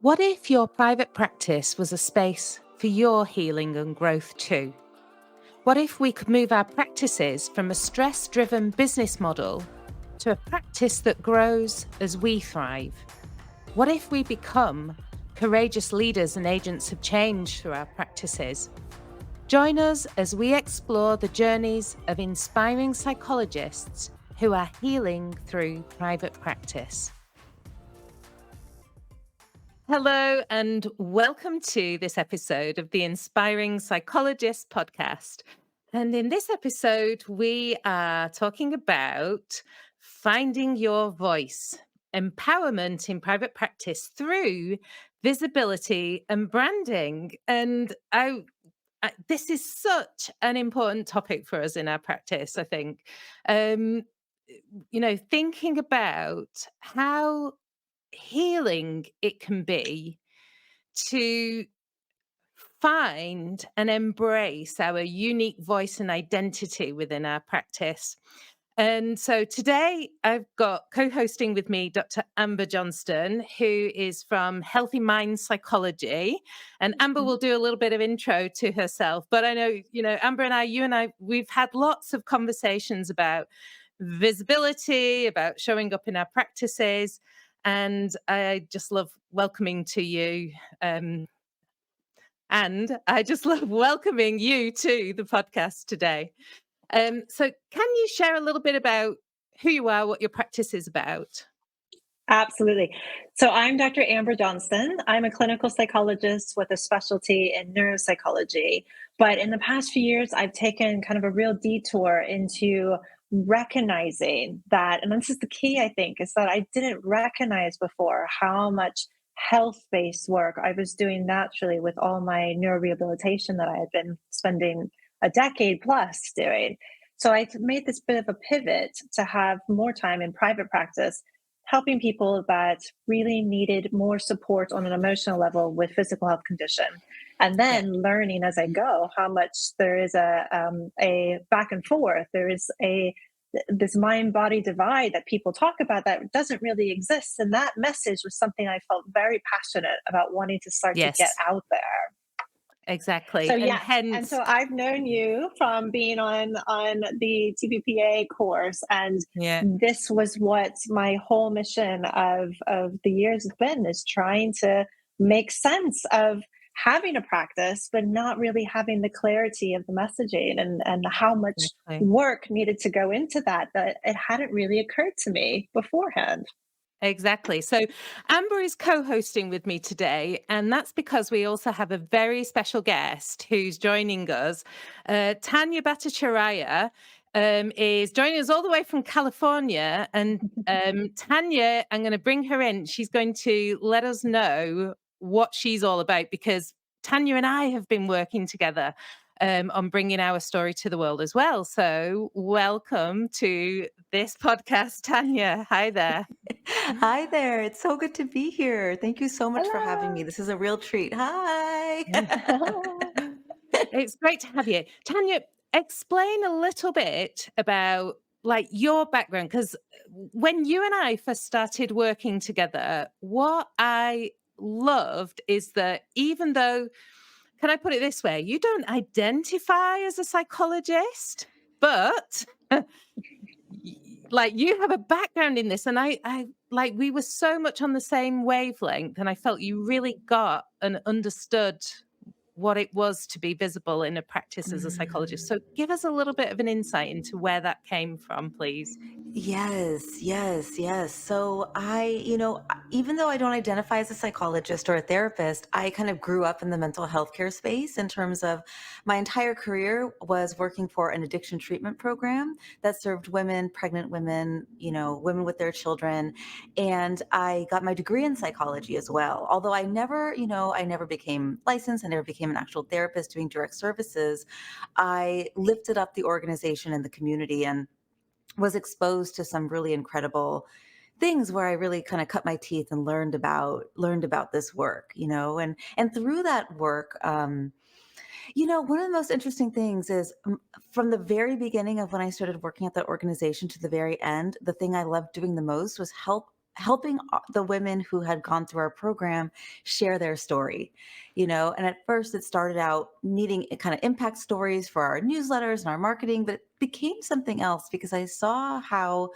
What if your private practice was a space for your healing and growth too? What if we could move our practices from a stress-driven business model to a practice that grows as we thrive? What if we become courageous leaders and agents of change through our practices? Join us as we explore the journeys of inspiring psychologists who are healing through private practice. Hello, and welcome to this episode of the Inspiring Psychologist podcast. And in this episode, we are talking about finding your voice, empowerment in private practice through visibility and branding. And this is such an important topic for us in our practice, I think. Um, Thinking about how healing it can be to find and embrace our unique voice and identity within our practice. And so today I've got co-hosting with me Dr. Amber Johnston, who is from Healthy Mind Psychology. And Amber will do a little bit of intro to herself. But I know, Amber and you and I, we've had lots of conversations about visibility, about showing up in our practices. And I just love welcoming to you. And I just love welcoming you to the podcast today. So can you share a little bit about who you are, what your practice is about? Absolutely. So I'm Dr. Amber Johnston. I'm a clinical psychologist with a specialty in neuropsychology. But in the past few years, I've taken kind of a real detour into recognizing that, and this is the key, I think, is that I didn't recognize before how much health-based work I was doing naturally with all my neurorehabilitation that I had been spending a decade plus doing. So I made this bit of a pivot to have more time in private practice helping people that really needed more support on an emotional level with physical health condition, and Yeah. then learning as I go how much there is a back and forth. There is a this mind body divide that people talk about that doesn't really exist, and that message was something I felt very passionate about wanting to start to get Yes, out there. So exactly. And yes, and hence, so I've known you from being on the TPPA course, and yeah. this was what my whole mission of the years has been, is trying to make sense of having a practice but not really having the clarity of the messaging, and how much Exactly. work needed to go into that it hadn't really occurred to me beforehand. Exactly. So Amber is co-hosting with me today, and that's because we also have a very special guest who's joining us. Tania Bhattacharyya is joining us all the way from California. And Tanya, I'm going to bring her in. She's going to let us know what she's all about, because Tanya and I have been working together on bringing our story to the world as well. So welcome to this podcast, Tanya. Hi there. Hi there. It's so good to be here. Thank you so much for having me. Hello. This is a real treat. Hi. It's great to have you. Tanya, explain a little bit about like your background, because when you and I first started working together, what I loved is that even though, can I put it this way, you don't identify as a psychologist, but like you have a background in this, and I like we were so much on the same wavelength, and I felt you really got and understood what it was to be visible in a practice as a psychologist. Mm. So give us a little bit of an insight into where that came from, please. Yes, yes, yes. So even though I don't identify as a psychologist or a therapist, I kind of grew up in the mental health care space in terms of my entire career was working for an addiction treatment program that served women, pregnant women, women with their children. And I got my degree in psychology as well. Although I never became licensed, I never became an actual therapist doing direct services. I lifted up the organization and the community and was exposed to some really incredible things where I really kind of cut my teeth and learned about this work, and through that work, one of the most interesting things is from the very beginning of when I started working at that organization to the very end, the thing I loved doing the most was helping the women who had gone through our program share their story, and at first it started out needing kind of impact stories for our newsletters and our marketing, but it became something else because I saw how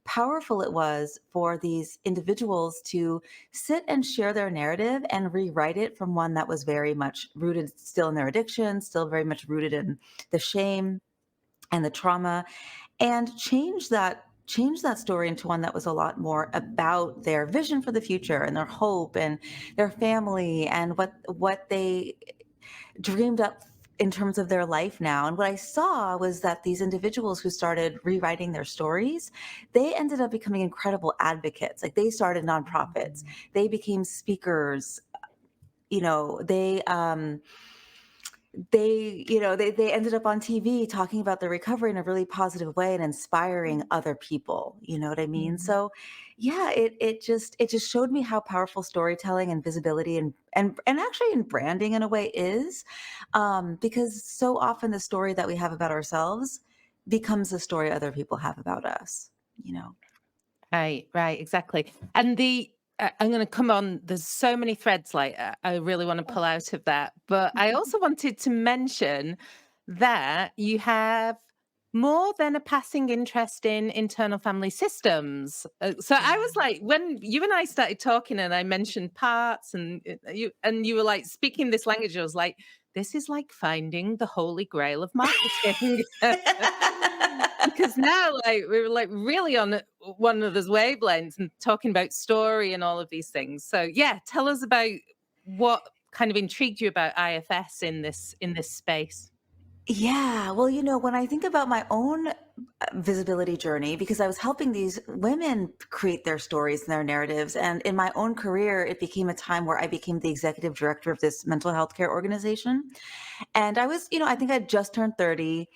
powerful it was for these individuals to sit and share their narrative and rewrite it from one that was very much rooted still in their addiction, still very much rooted in the shame and the trauma, and change that story into one that was a lot more about their vision for the future and their hope and their family and what they dreamed up in terms of their life now. And what I saw was that these individuals who started rewriting their stories, they ended up becoming incredible advocates. Like they started nonprofits, they became speakers, you know, they ended up on TV talking about their recovery in a really positive way and inspiring other people. You know what I mean? Mhm. So yeah, it just showed me how powerful storytelling and visibility and actually in branding in a way is, because so often the story that we have about ourselves becomes the story other people have about us, you know. Right, exactly. And I'm going to come on. There's so many threads I really want to pull out of that. But I also wanted to mention that you have more than a passing interest in internal family systems. So I Yeah. was like, when you and I started talking, and I mentioned parts, and you were like speaking this language, I was like, this is like finding the holy grail of marketing. Because now, like, we were like really on one another's wavelengths and talking about story and all of these things. So, yeah, tell us about what kind of intrigued you about IFS in this space. Yeah, well, when I think about my own visibility journey, because I was helping these women create their stories and their narratives, and in my own career, it became a time where I became the executive director of this mental health care organization. And I was, I think I'd just turned 30.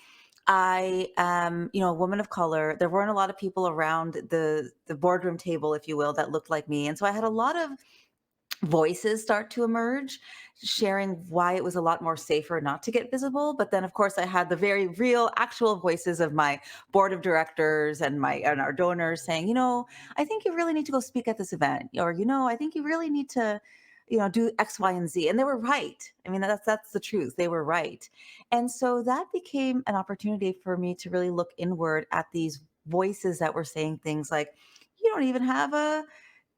I am, a woman of color. There weren't a lot of people around the boardroom table, if you will, that looked like me. And so I had a lot of voices start to emerge, sharing why it was a lot more safer not to get visible. But then, of course, I had the very real, actual voices of my board of directors and our donors saying, I think you really need to go speak at this event, or I think you really need to, do X, Y, and Z. And they were right. I mean, that's the truth. They were right. And so that became an opportunity for me to really look inward at these voices that were saying things like, you don't even have a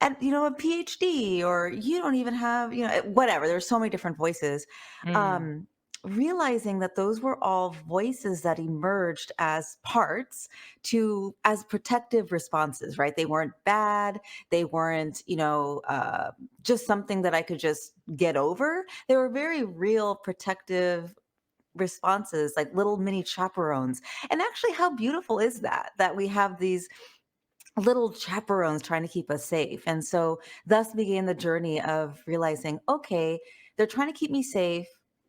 PhD, or you don't even have, whatever. There's so many different voices. Mm, Um, Realizing that those were all voices that emerged as parts as protective responses, right? They weren't bad. They weren't, just something that I could just get over. They were very real protective responses, like little mini chaperones. And actually, how beautiful is that we have these little chaperones trying to keep us safe. And so thus began the journey of realizing, okay, they're trying to keep me safe.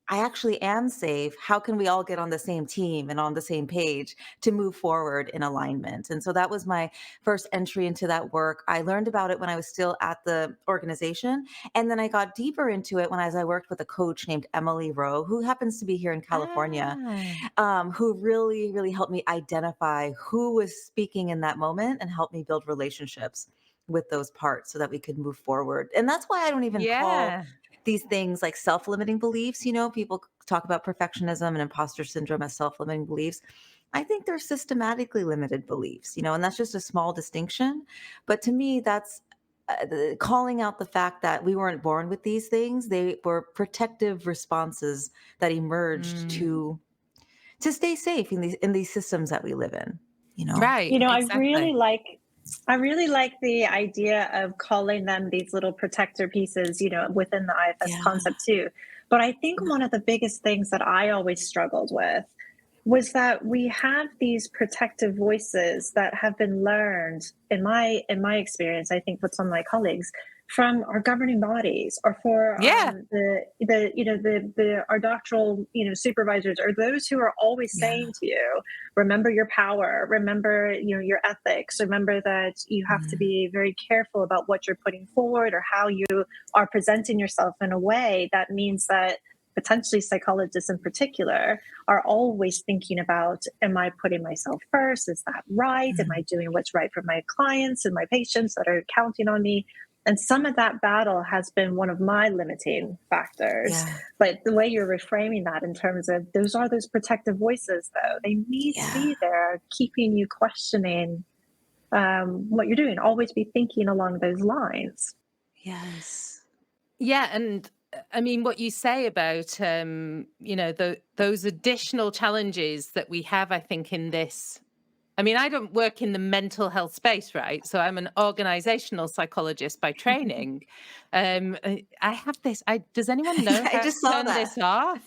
I actually am safe. How can we all get on the same team and on the same page to move forward in alignment? And so that was my first entry into that work. I learned about it when I was still at the organization. And then I got deeper into it as I worked with a coach named Emily Rowe, who happens to be here in California, ah, who really, really helped me identify who was speaking in that moment and helped me build relationships with those parts so that we could move forward. And that's why I don't even call yeah. these things like self-limiting beliefs. People talk about perfectionism and imposter syndrome as self-limiting beliefs. I think they're systematically limited beliefs, and that's just a small distinction. But to me, that's calling out the fact that we weren't born with these things. They were protective responses that emerged Mm, to stay safe in these systems that we live in, you know? right, You know, exactly. I really like the idea of calling them these little protector pieces, within the IFS Yeah. concept too. But I think one of the biggest things that I always struggled with was that we have these protective voices that have been learned in my experience, I think with some of my colleagues, from our governing bodies, or for Yeah. the our doctoral supervisors, or those who are always Yeah. saying to you, remember your power, remember your ethics, remember that you have to Mm. be very careful about what you're putting forward, or how you are presenting yourself in a way that means that potentially psychologists in particular, are always thinking about, am I putting myself first? Is that right? Am I doing what's right for my clients and my patients that are counting on me? And some of that battle has been one of my limiting factors. Yeah. But the way you're reframing that in terms of those are those protective voices, though, they need to Yeah. be there, keeping you questioning what you're doing. Always be thinking along those lines. Yes. Yeah, and I mean, what you say about those additional challenges that we have, I think, in this. I mean, I don't work in the mental health space, right? So I'm an organizational psychologist by training. I have this. Does anyone know I how to just saw turn that. this off?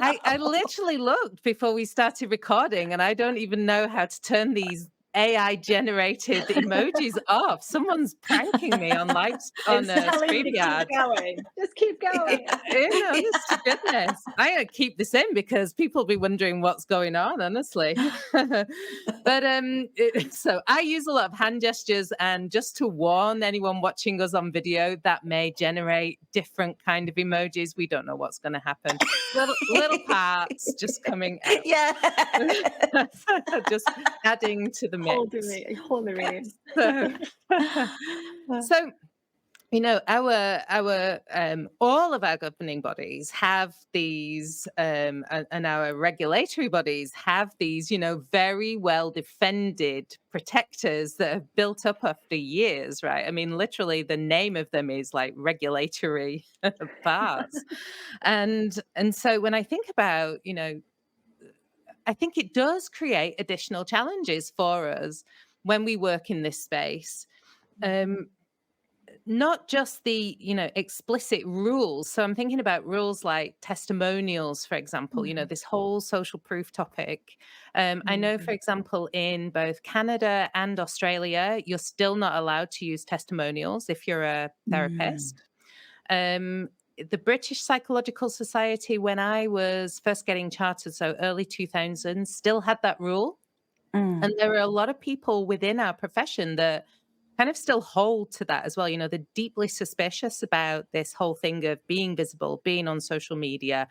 I No. literally looked before we started recording, and I don't even know how to turn these AI generated emojis off. Someone's pranking me on on It's telling you to keep StreamYard. going. Just keep going. Honest to goodness, I'm gonna keep this in because people will be wondering what's going on. Honestly, but so I use a lot of hand gestures, and just to warn anyone watching us on video, that may generate different kind of emojis. We don't know what's going to happen. Little parts just coming out, Yeah. just adding to the Hold the mix. reading. So, so our all of our governing bodies have these, and our regulatory bodies have these, very well defended protectors that have built up after years, right? I mean, literally, the name of them is like regulatory parts, and so when I think about, I think it does create additional challenges for us when we work in this space. Um, Not just the explicit rules. So I'm thinking about rules like testimonials, for example, this whole social proof topic. I know, for example, in both Canada and Australia, you're still not allowed to use testimonials if you're a Mm. therapist. The British Psychological Society, when I was first getting chartered, so early 2000s, still had that rule. Mm. And there are a lot of people within our profession that kind of still hold to that as well. They're deeply suspicious about this whole thing of being visible, being on social media.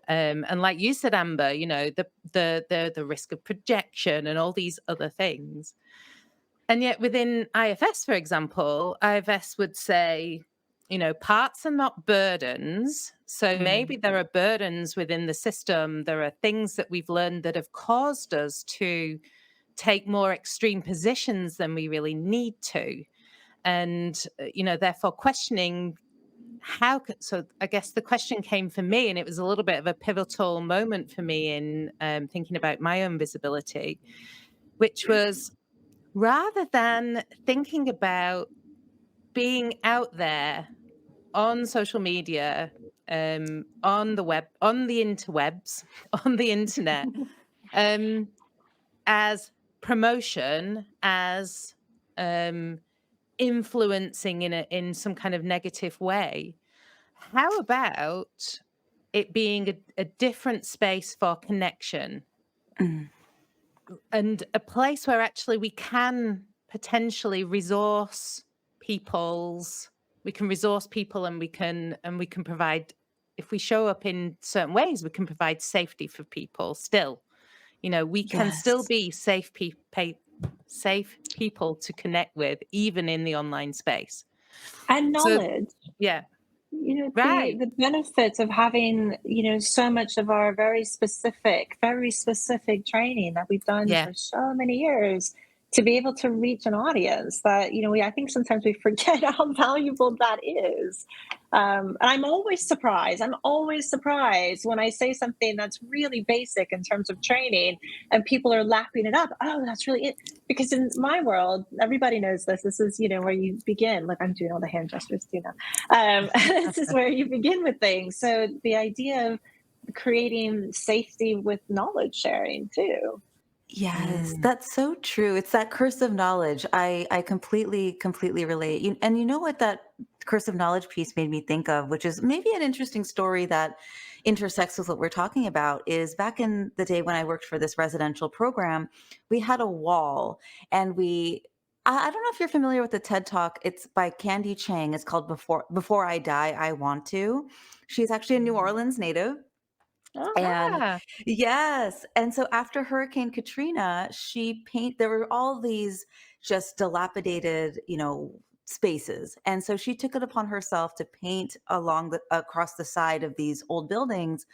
And like you said, Amber, the risk of projection and all these other things. And yet within IFS, for example, IFS would say, parts are not burdens. So maybe there are burdens within the system. There are things that we've learned that have caused us to take more extreme positions than we really need to. And, therefore questioning so I guess the question came for me, and it was a little bit of a pivotal moment for me in thinking about my own visibility, which was rather than thinking about being out there on social media, on the web, on the interwebs, on the internet, um, as promotion, as influencing in some kind of negative way. How about it being a different space for connection Mm. and a place where actually we can potentially we can resource people, and we can provide, if we show up in certain ways, we can provide safety for people still. We can still Yes. be safe people to connect with, even in the online space. And So, knowledge. yeah, The right. benefits of having, so much of our very specific training that we've done Yeah, for so many years to be able to reach an audience that, I think sometimes we forget how valuable that is. And I'm always surprised when I say something that's really basic in terms of training and people are lapping it up. Oh, that's really it. Because in my world, everybody knows this. This is, where you begin. Like I'm doing all the hand gestures too now. This is where you begin with things. So the idea of creating safety with knowledge sharing too. Yes, Mm, that's so true. It's that curse of knowledge. I completely relate. And you know what that curse of knowledge piece made me think of, which is maybe an interesting story that intersects with what we're talking about, is back in the day when I worked for this residential program, we had a wall, and we I don't know if you're familiar with the TED Talk. It's by Candy Chang. It's called Before I Die, I Want to. She's actually a New Mhm. Orleans native. Oh, And Ah, yes, and so after Hurricane Katrina, there were all these just dilapidated, spaces. And so she took it upon herself to paint across the side of these old buildings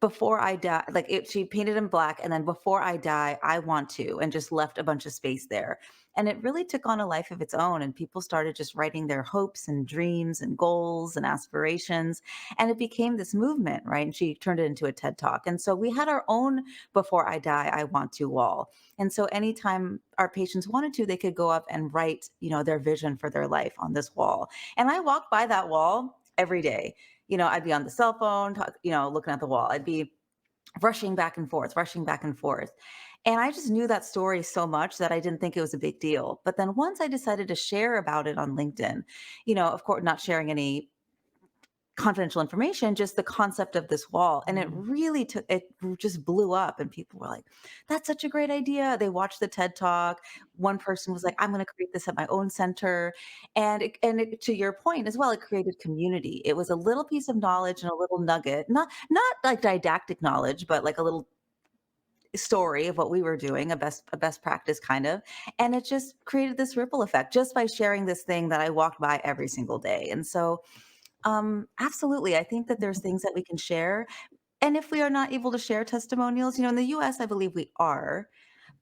before I die, she painted in black, and then before I die, I want to, and just left a bunch of space there. And it really took on a life of its own. And people started just writing their hopes and dreams and goals and aspirations. And it became this movement, right? And she turned it into a TED Talk. And so we had our own Before I Die, I Want to wall. And so anytime our patients wanted to, they could go up and write, their vision for their life on this wall. And I walked by that wall every day. I'd be on the cell phone, looking at the wall. I'd be rushing back and forth, rushing back and forth. And I just knew that story so much that I didn't think it was a big deal. But then once I decided to share about it on LinkedIn, of course, not sharing any confidential information, just the concept of this wall. And mm, it just blew up. And people were like, that's such a great idea. They watched the TED Talk. One person was like, I'm going to create this at my own center. To your point as well, it created community. It was a little piece of knowledge and a little nugget, not like didactic knowledge, but like a little story of what we were doing, a best practice kind of. And it just created this ripple effect just by sharing this thing that I walked by every single day. And so absolutely. I think that there's things that we can share. And if we are not able to share testimonials, in the US, I believe we are.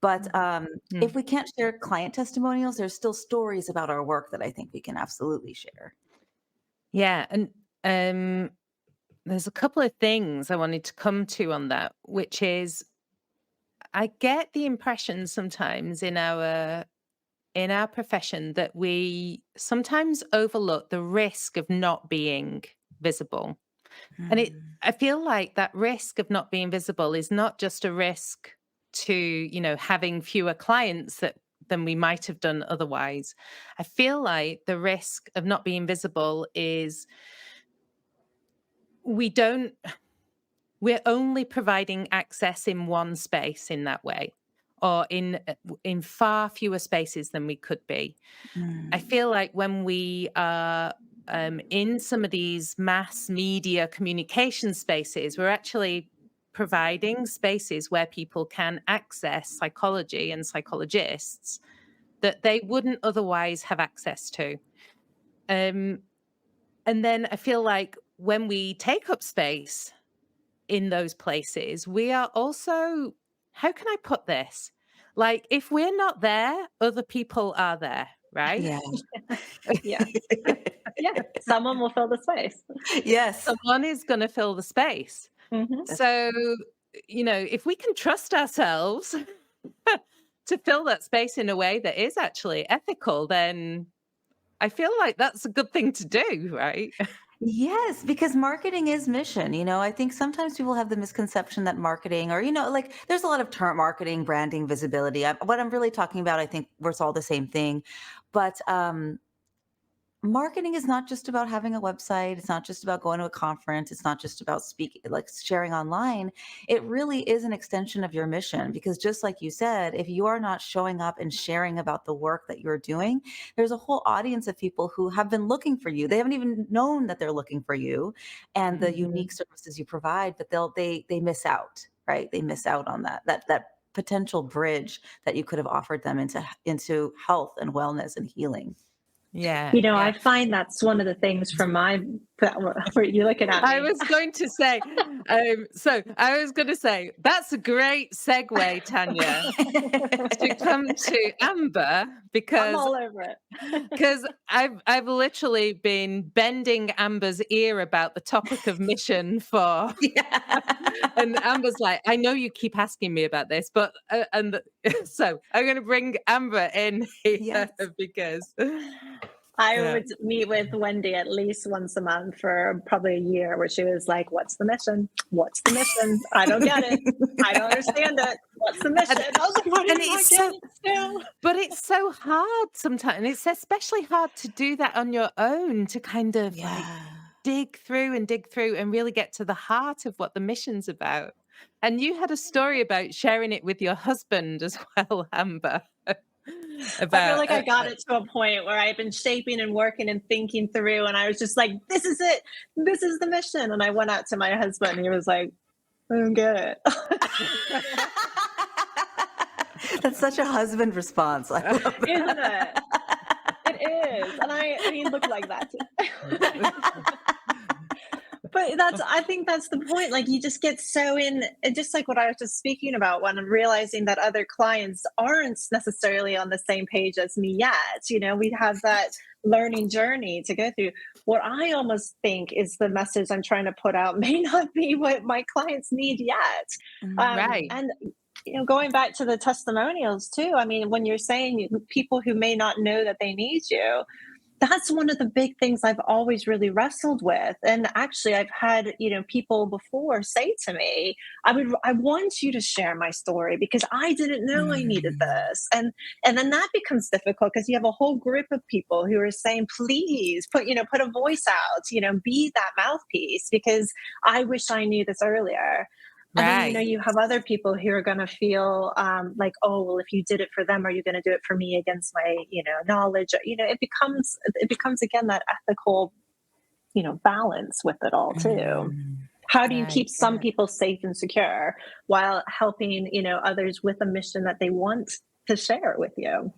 But mm. if we can't share client testimonials, there's still stories about our work that I think we can absolutely share. Yeah, and um, there's a couple of things I wanted to come to on that, which is I get the impression sometimes in our profession that we sometimes overlook the risk of not being visible. And Mm, I feel like that risk of not being visible is not just a risk to, having fewer clients than we might have done otherwise. I feel like the risk of not being visible is we don't we're only providing access in one space in that way, or in far fewer spaces than we could be. I mm, feel like when we are in some of these mass media communication spaces, we're actually providing spaces where people can access psychology and psychologists that they wouldn't otherwise have access to. Um, and then I feel like when we take up space in those places, we are also, how can I put this? Like, if we're not there, other people are there, right? yeah. yeah. Yeah. Someone will fill the space. Yes. Someone is going to fill the space. Hmm. That's So, if we can trust ourselves to fill that space in a way that is actually ethical, then I feel like that's a good thing to do, right? Yes, because marketing is mission. I think sometimes people have the misconception that marketing, or, there's a lot of term marketing, branding, visibility. What I'm really talking about, I think, it's all the same thing. But marketing is not just about having a website. It's not just about going to a conference. It's not just about speaking, like sharing online. It really is an extension of your mission because just like you said, if you are not showing up and sharing about the work that you're doing, there's a whole audience of people who have been looking for you. They haven't even known that they're looking for you and the Mhm. unique services you provide, but they miss out, right? They miss out on that potential bridge that you could have offered them into health and wellness and healing. Yeah, I yeah. find that's one of the things from my, were you looking at I me? was going to say, that's a great segue, Tanya, to come to Amber I'm because all over it. I've literally been bending Amber's ear about the topic of mission for, Yeah. and Amber's like, I know you keep asking me about this, but so I'm going to bring Amber in here Yes. because I yeah. would meet with Wendy at least once a month for probably a year where she was like, what's the mission? What's the mission? I don't get it. I don't understand it. What's the mission? And, I was like, why do and you not it's get so it still? But it's so hard sometimes. And it's especially hard to do that on your own, to kind of like Yeah. dig through and really get to the heart of what the mission's about. And you had a story about sharing it with your husband as well, Amber. I feel about like I got it to a point where I've been shaping and working and thinking through, and I was just like, "This is it. This is the mission." And I went out to my husband, and he was like, "I don't get it." That's such a husband response. I love Isn't it? that. It is, and he looked like that too. But I think that's the point. Like, you just get so in, and just like what I was just speaking about, when I'm realizing that other clients aren't necessarily on the same page as me yet. We have that learning journey to go through. What I almost think is the message I'm trying to put out may not be what my clients need yet. right. And going back to the testimonials too. I mean, when you're saying people who may not know that they need you, that's one of the big things I've always really wrestled with. And actually, I've had, people before say to me, I want you to share my story because I didn't know I needed Mm. this. And then that becomes difficult because you have a whole group of people who are saying, please put a voice out, be that mouthpiece because I wish I knew this earlier. And then, Right. you have other people who are going to feel like, oh, well, if you did it for them, are you going to do it for me against my, knowledge? It becomes again that ethical, balance with it all too. Mm. How do you Right. keep some people safe and secure while helping, others with a mission that they want to share with you?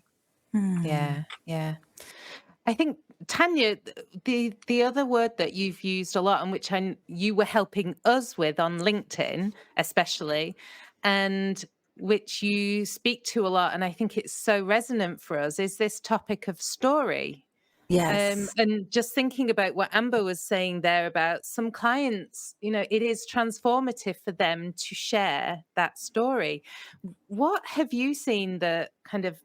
Mm. Yeah. Yeah. I think, Tanya, the other word that you've used a lot, and which you were helping us with on LinkedIn, especially, and which you speak to a lot, and I think it's so resonant for us, is this topic of story. Yes. And just thinking about what Amber was saying there about some clients, it is transformative for them to share that story. What have you seen that kind of,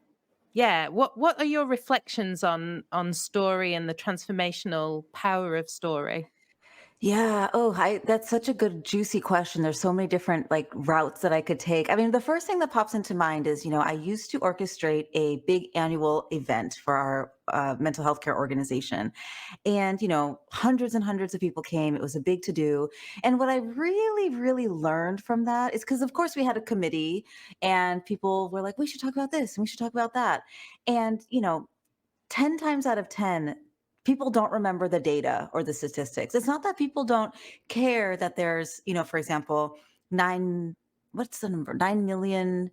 yeah, what are your reflections on story and the transformational power of story? Yeah. Oh, that's such a good, juicy question. There's so many different like routes that I could take. I mean, the first thing that pops into mind is, I used to orchestrate a big annual event for our mental health care organization. And, hundreds and hundreds of people came. It was a big to do. And what I really, really learned from that is because, of course, we had a committee and people were like, we should talk about this and we should talk about that. And, 10 times out of 10, people don't remember the data or the statistics. It's not that people don't care that there's, for example, what's the number? 9 million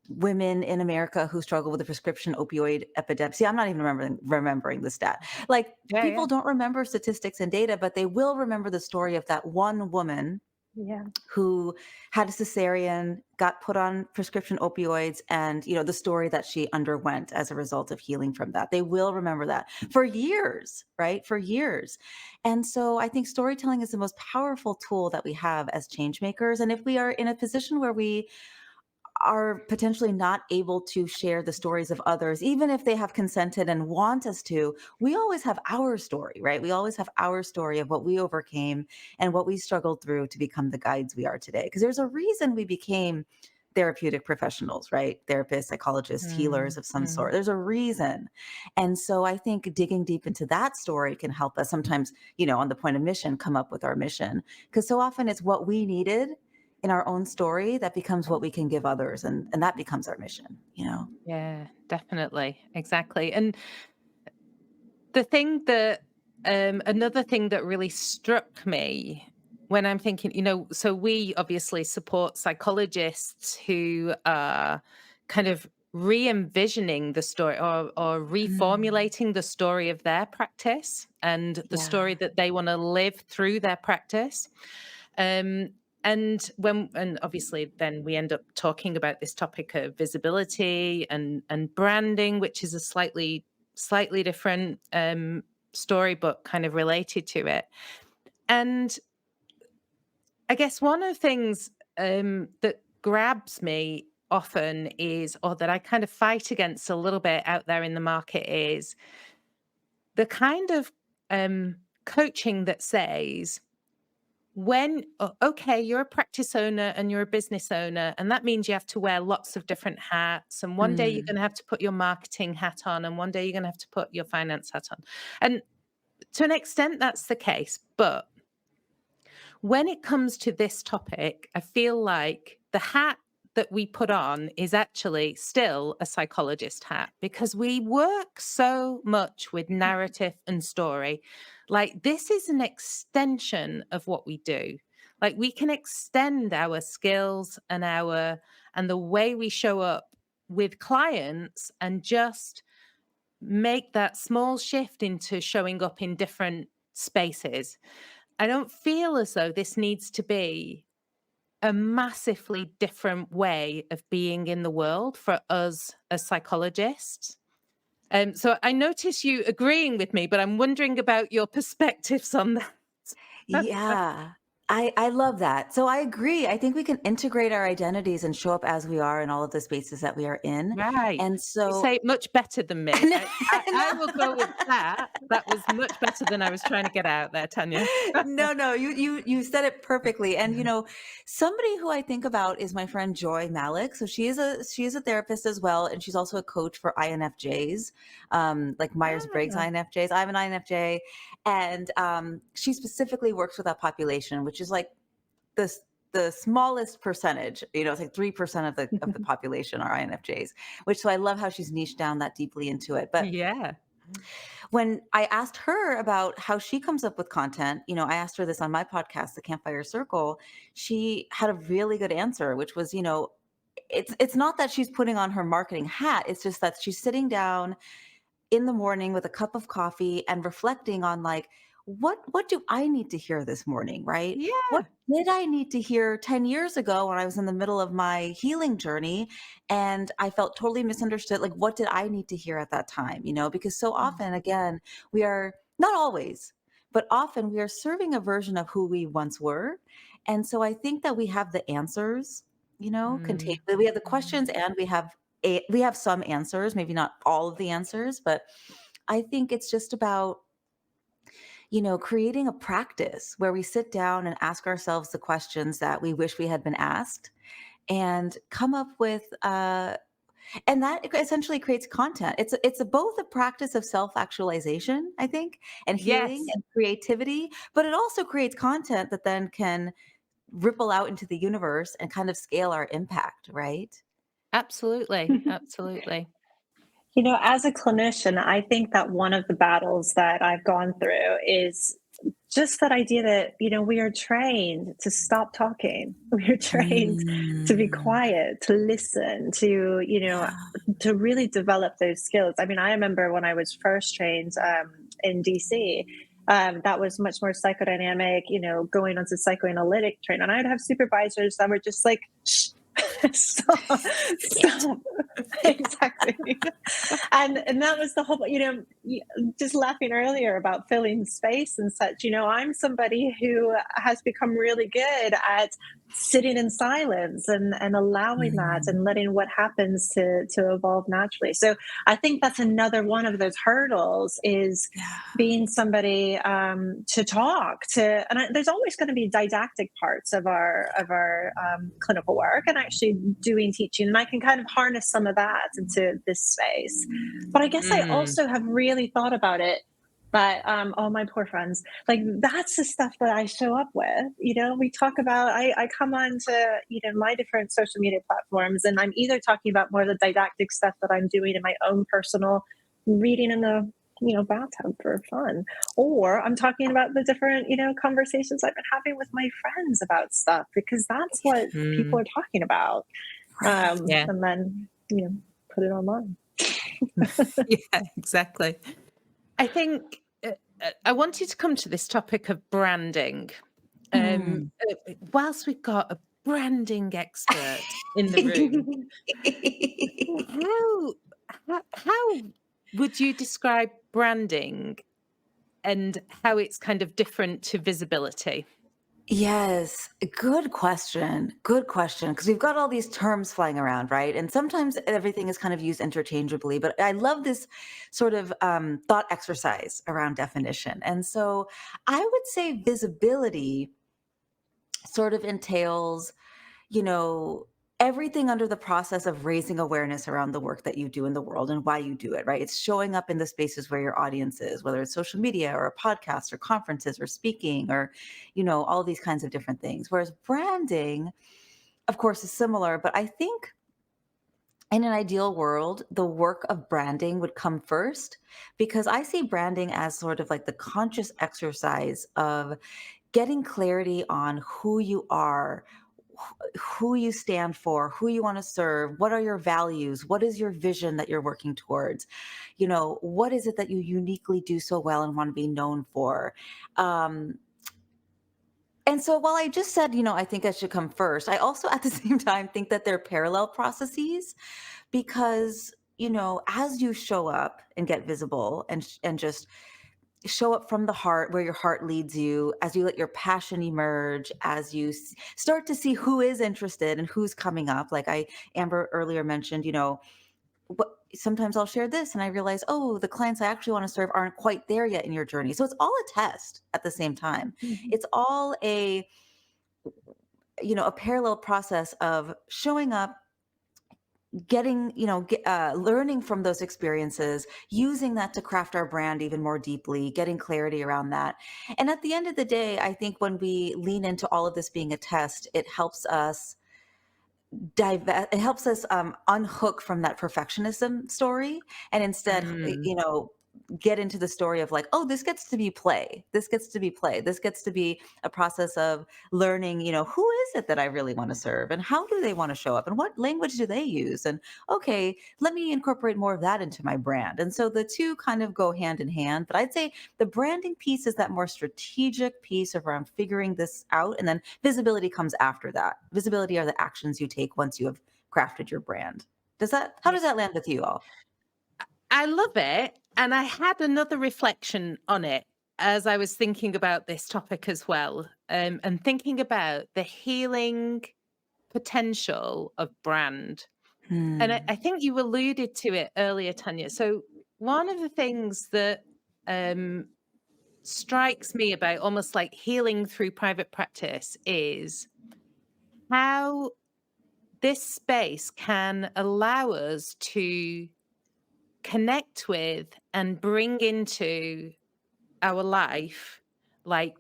women in America who struggle with a prescription opioid epidemic. See, I'm not even remembering the stat. Like, Yeah, yeah. people don't remember statistics and data, but they will remember the story of that one woman Yeah. who had a cesarean, got put on prescription opioids, and the story that she underwent as a result of healing from that. They will remember that for years, right? For years. And so I think storytelling is the most powerful tool that we have as change makers. And if we are in a position where we are potentially not able to share the stories of others, even if they have consented and want us to, we always have our story, right? We always have our story of what we overcame and what we struggled through to become the guides we are today. Because there's a reason we became therapeutic professionals, right? Therapists, psychologists, healers Mm, of some mm. sort. There's a reason. And so I think digging deep into that story can help us sometimes, on the point of mission, come up with our mission. Because so often it's what we needed in our own story that becomes what we can give others, and that becomes our mission. Yeah, definitely. Exactly. And the thing that another thing that really struck me when I'm thinking, so we obviously support psychologists who are kind of re-envisioning the story or Mm. reformulating the story of their practice and the story Yeah. that they want to live through their practice. Um, and obviously then we end up talking about this topic of visibility and branding, which is a slightly different story, but kind of related to it. And I guess one of the things that grabs me often is, or that I kind of fight against a little bit out there in the market, is the kind of coaching that says, okay, you're a practice owner and you're a business owner, and that means you have to wear lots of different hats. And one day you're Mm. going to have to put your marketing hat on, and one day you're going to have to put your finance hat on. And to an extent, that's the case. But when it comes to this topic, I feel like the hat that we put on is actually still a psychologist hat, because we work so much with narrative and story. Like, this is an extension of what we do. Like, we can extend our skills and the way we show up with clients and just make that small shift into showing up in different spaces. I don't feel as though this needs to be a massively different way of being in the world for us as psychologists. So I notice you agreeing with me, but I'm wondering about your perspectives on that. Yeah. I love that. So I agree. I think we can integrate our identities and show up as we are in all of the spaces that we are in. Right. And You so say it much better than me. I will go with no. that. That was much better than I was trying to get out there, Tanya. No, you said it perfectly. And somebody who I think about is my friend Joy Malik. So she is a therapist as well, and she's also a coach for INFJs, like Myers-Briggs Ah, INFJs. I have an INFJ, and she specifically works with that population, which is like the the smallest percentage. It's like 3% of the population are INFJs, which so I love how she's niched down that deeply into it. But yeah. when I asked her about how she comes up with content, I asked her this on my podcast, The Campfire Circle. She had a really good answer, which was, it's not that she's putting on her marketing hat. It's just that she's sitting down in the morning with a cup of coffee and reflecting on, like, what do I need to hear this morning, right? What Yeah. did I need to hear 10 years ago when I was in the middle of my healing journey and I felt totally misunderstood? Like, what did I need to hear at that time? Because so often, again, we are not always, but often we are serving a version of who we once were. And so I think that we have the answers, contain, Mm. we have the questions, and we have some answers, maybe not all of the answers, but I think it's just about, creating a practice where we sit down and ask ourselves the questions that we wish we had been asked and come up with, and that essentially creates content. It's both a practice of self-actualization, I think, and healing Yes, and creativity, but it also creates content that then can ripple out into the universe and kind of scale our impact, right? absolutely. Absolutely. As a clinician, I think that one of the battles that I've gone through is just that idea that, we are trained to stop talking. We are trained to be Mm. quiet, to listen, Yeah. to really develop those skills. I mean, I remember when I was first trained in DC, that was much more psychodynamic, going on to psychoanalytic training. And I'd have supervisors that were just like, shh, stop, Sit. stop. Exactly. And that was the whole, just laughing earlier about filling space and such. I'm somebody who has become really good at sitting in silence and allowing that Mm. and letting what happens to evolve naturally. So I think that's another one of those hurdles is Yeah. being somebody to talk to, and there's always going to be didactic parts of our clinical work and actually doing teaching, and I can kind of harness some of that into this space. But I guess I Mm. also have really thought about it. But all my poor friends, like that's the stuff that I show up with. We talk about. I come on to my different social media platforms, and I'm either talking about more of the didactic stuff that I'm doing in my own personal reading in the bathtub for fun, or I'm talking about the different conversations I've been having with my friends about stuff because that's what people Mm. are talking about, Right. Yeah. and then put it online. Yeah, exactly. I think I wanted to come to this topic of branding. Mm. Whilst we've got a branding expert in the room, how how would you describe branding and how it's kind of different to visibility? Yes, good question. Good question. Because we've got all these terms flying around, right? And sometimes everything is kind of used interchangeably. But I love this sort of thought exercise around definition. And so I would say visibility sort of entails, you know, everything under the process of raising awareness around the work that you do in the world and why you do it, right? It's showing up in the spaces where your audience is, whether it's social media or a podcast or conferences or speaking or, all these kinds of different things. Whereas branding of course, is similar, but I think in an ideal world, the work of branding would come first because I see branding as sort of like the conscious exercise of getting clarity on who you are, who you stand for, who you want to serve, what are your values, what is your vision that you're working towards, what is it that you uniquely do so well and want to be known for. Um, and so while I just said, I think that should come first, I also at the same time think that they're parallel processes because, as you show up and get visible and just show up from the heart where your heart leads you, as you let your passion emerge, as you start to see who is interested and who's coming up. Like Amber earlier mentioned, what sometimes I'll share this and I realize, oh, the clients I actually want to serve aren't quite there yet in your journey. So it's all a test at the same time. Mhm. It's all a parallel process of showing up, getting, learning from those experiences, using that to craft our brand even more deeply, getting clarity around that. And at the end of the day, I think when we lean into all of this being a test, it helps us unhook from that perfectionism story and instead Mm. get into the story of like, oh, this gets to be play, this gets to be a process of learning, who is it that I really want to serve and how do they want to show up and what language do they use, and okay, let me incorporate more of that into my brand. And so the two kind of go hand in hand, but I'd say the branding piece is that more strategic piece around figuring this out, and then visibility comes after that. Visibility are the actions you take once you have crafted your brand. How Yeah. does that land with you all? I love it. And I had another reflection on it as I was thinking about this topic as well, and thinking about the healing potential of brand. And I, Hmm. I think you alluded to it earlier, Tanya. So, one of the things that um, strikes me about almost like healing through private practice is how this space can allow us to connect with and bring into our life like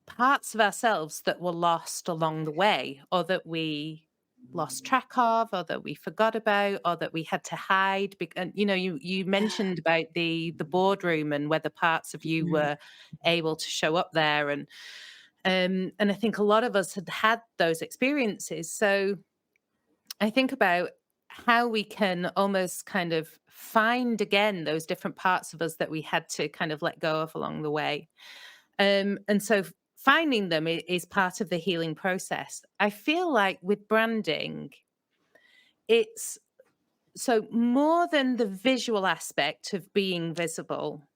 parts of ourselves that were lost along the way, or that we lost track of, or that we forgot about, or that we had to hide. And you mentioned about the boardroom and whether parts of you Mhm. were able to show up there, and I think a lot of us had had those experiences. So I think about how we can almost kind of find again those different parts of us that we had to kind of let go of along the way. And so finding them is part of the healing process. I feel like with branding, it's so more than the visual aspect of being visible,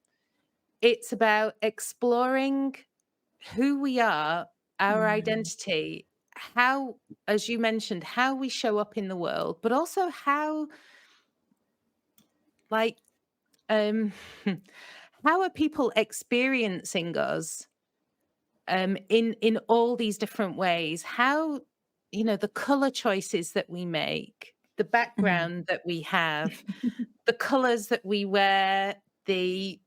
it's about exploring who we are, our Mm. identity, how, as you mentioned, how we show up in the world, but also how, like, um, how are people experiencing us in all these different ways? How, the color choices that we make, the Mhm. background that we have, the colors that we wear, the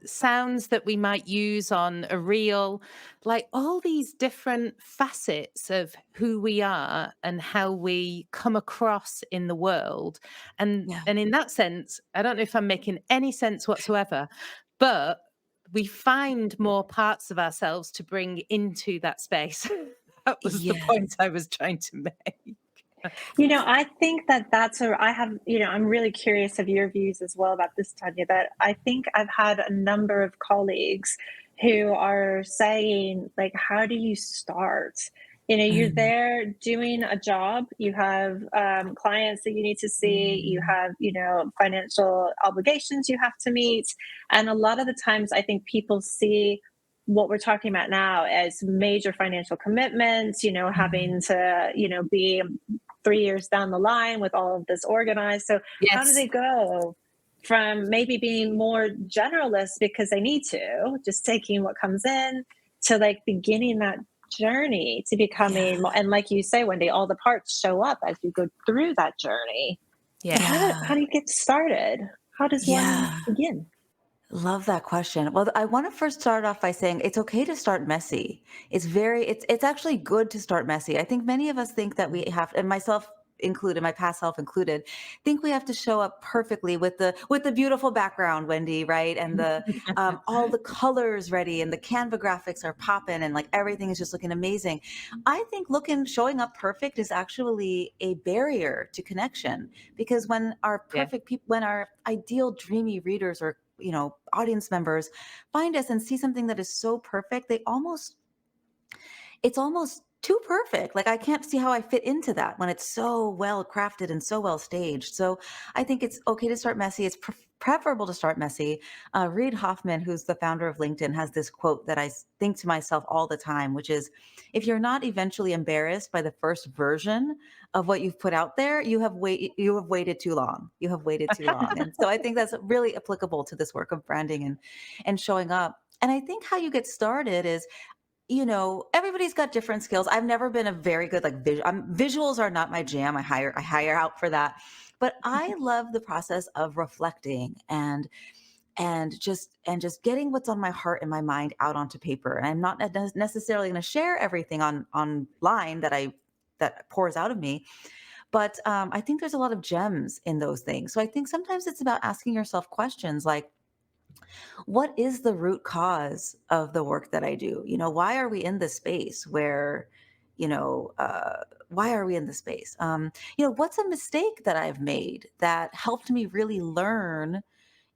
sounds that we might use on a reel, like all these different facets of who we are and how we come across in the world. And Yeah. and in that sense, I don't know if I'm making any sense whatsoever, but we find more parts of ourselves to bring into that space. That was the Yes. point I was trying to make. I think that I have, I'm really curious of your views as well about this, Tanya, that I think I've had a number of colleagues who are saying, like, how do you start? You're Mm. there doing a job, you have clients that you need to see, you Mm. have, financial obligations you have to meet. And a lot of the times, I think people see what we're talking about now as major financial commitments, Mhm. having to, be 3 years down the line with all of this organized. So, how do Yes. they go from maybe being more generalist because they need to, just taking what comes in, to like beginning that journey to becoming Yeah. more, and like you say, Wendy, all the parts show up as you go through that journey. So, Yeah. how do Yeah. you get started? How does one Yeah. begin? Love that question. Well, I want to first start off by saying it's okay to start messy. It's actually good to start messy. I think many of us think that we have, and myself included, my past self included, think we have to show up perfectly with the beautiful background, Wendy, right? And the all the colors ready and the Canva graphics are popping and like everything is just looking amazing. I think showing up perfect is actually a barrier to connection, because when our Yeah. perfect people, when our ideal dreamy readers or audience members find us and see something that is so perfect, it's almost too perfect. Like I can't see how I fit into that when it's so well crafted and so well staged. So I think it's okay to start messy. It's preferable to start messy. Reid Hoffman, who's the founder of LinkedIn, has this quote that I think to myself all the time, which is, if you're not eventually embarrassed by the first version of what you've put out there, you have waited too long. You have waited too long. And so I think that's really applicable to this work of branding and showing up. And I think how you get started is, everybody's got different skills. I've never been a very good visuals are not my jam. I hire out for that. But I love the process of reflecting and just getting what's on my heart and my mind out onto paper. And I'm not necessarily going to share everything online that pours out of me, but I think there's a lot of gems in those things. So I think sometimes it's about asking yourself questions like, what is the root cause of the work that I do? Why are we in this space where, why are we in this space? What's a mistake that I've made that helped me really learn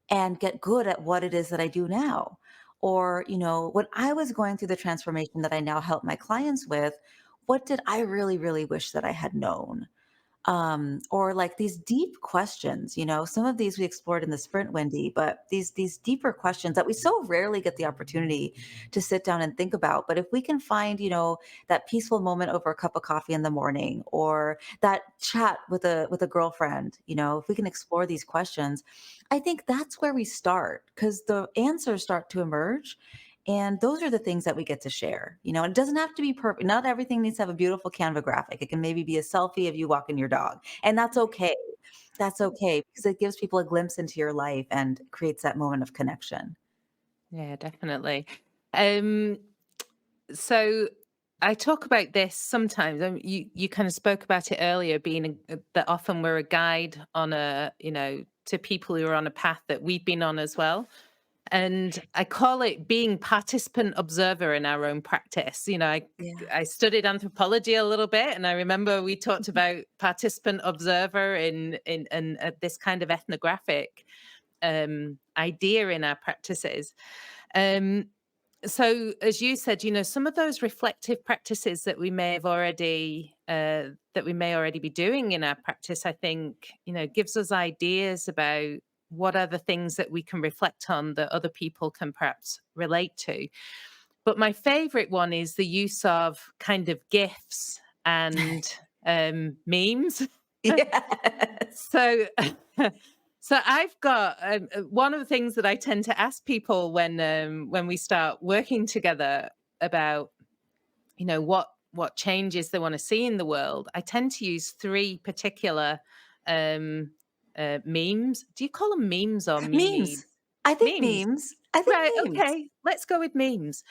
and get good at what it is that I do now? Or, when I was going through the transformation that I now help my clients with, what did I really, really wish that I had known? Or like these deep questions, some of these we explored in the sprint, Wendy, but these deeper questions that we so rarely get the opportunity to sit down and think about. But if we can find, that peaceful moment over a cup of coffee in the morning, or that chat with a girlfriend, if we can explore these questions, I think that's where we start, because the answers start to emerge. And those are the things that we get to share. And it doesn't have to be perfect. Not everything needs to have a beautiful Canva graphic. It can maybe be a selfie of you walking your dog. And that's okay. That's okay, because it gives people a glimpse into your life and creates that moment of connection. Yeah, definitely. Um, so I talk about this sometimes. You kind of spoke about it earlier, being that often we're a guide on to people who are on a path that we've been on as well. And I call it being participant observer in our own practice. Yeah. I studied anthropology a little bit, and I remember we talked about participant observer in this kind of ethnographic idea in our practices. Um, so, as you said, some of those reflective practices that we may already be doing in our practice, I think, gives us ideas about what are the things that we can reflect on that other people can perhaps relate to. But my favorite one is the use of kind of GIFs and memes. Yes. So, so I've got one of the things that I tend to ask people when we start working together about, what changes they want to see in the world. I tend to use three particular um, memes. Do you call them memes or memes? Memes. I think Memes. memes. I think Right. memes. Okay. Let's go with memes.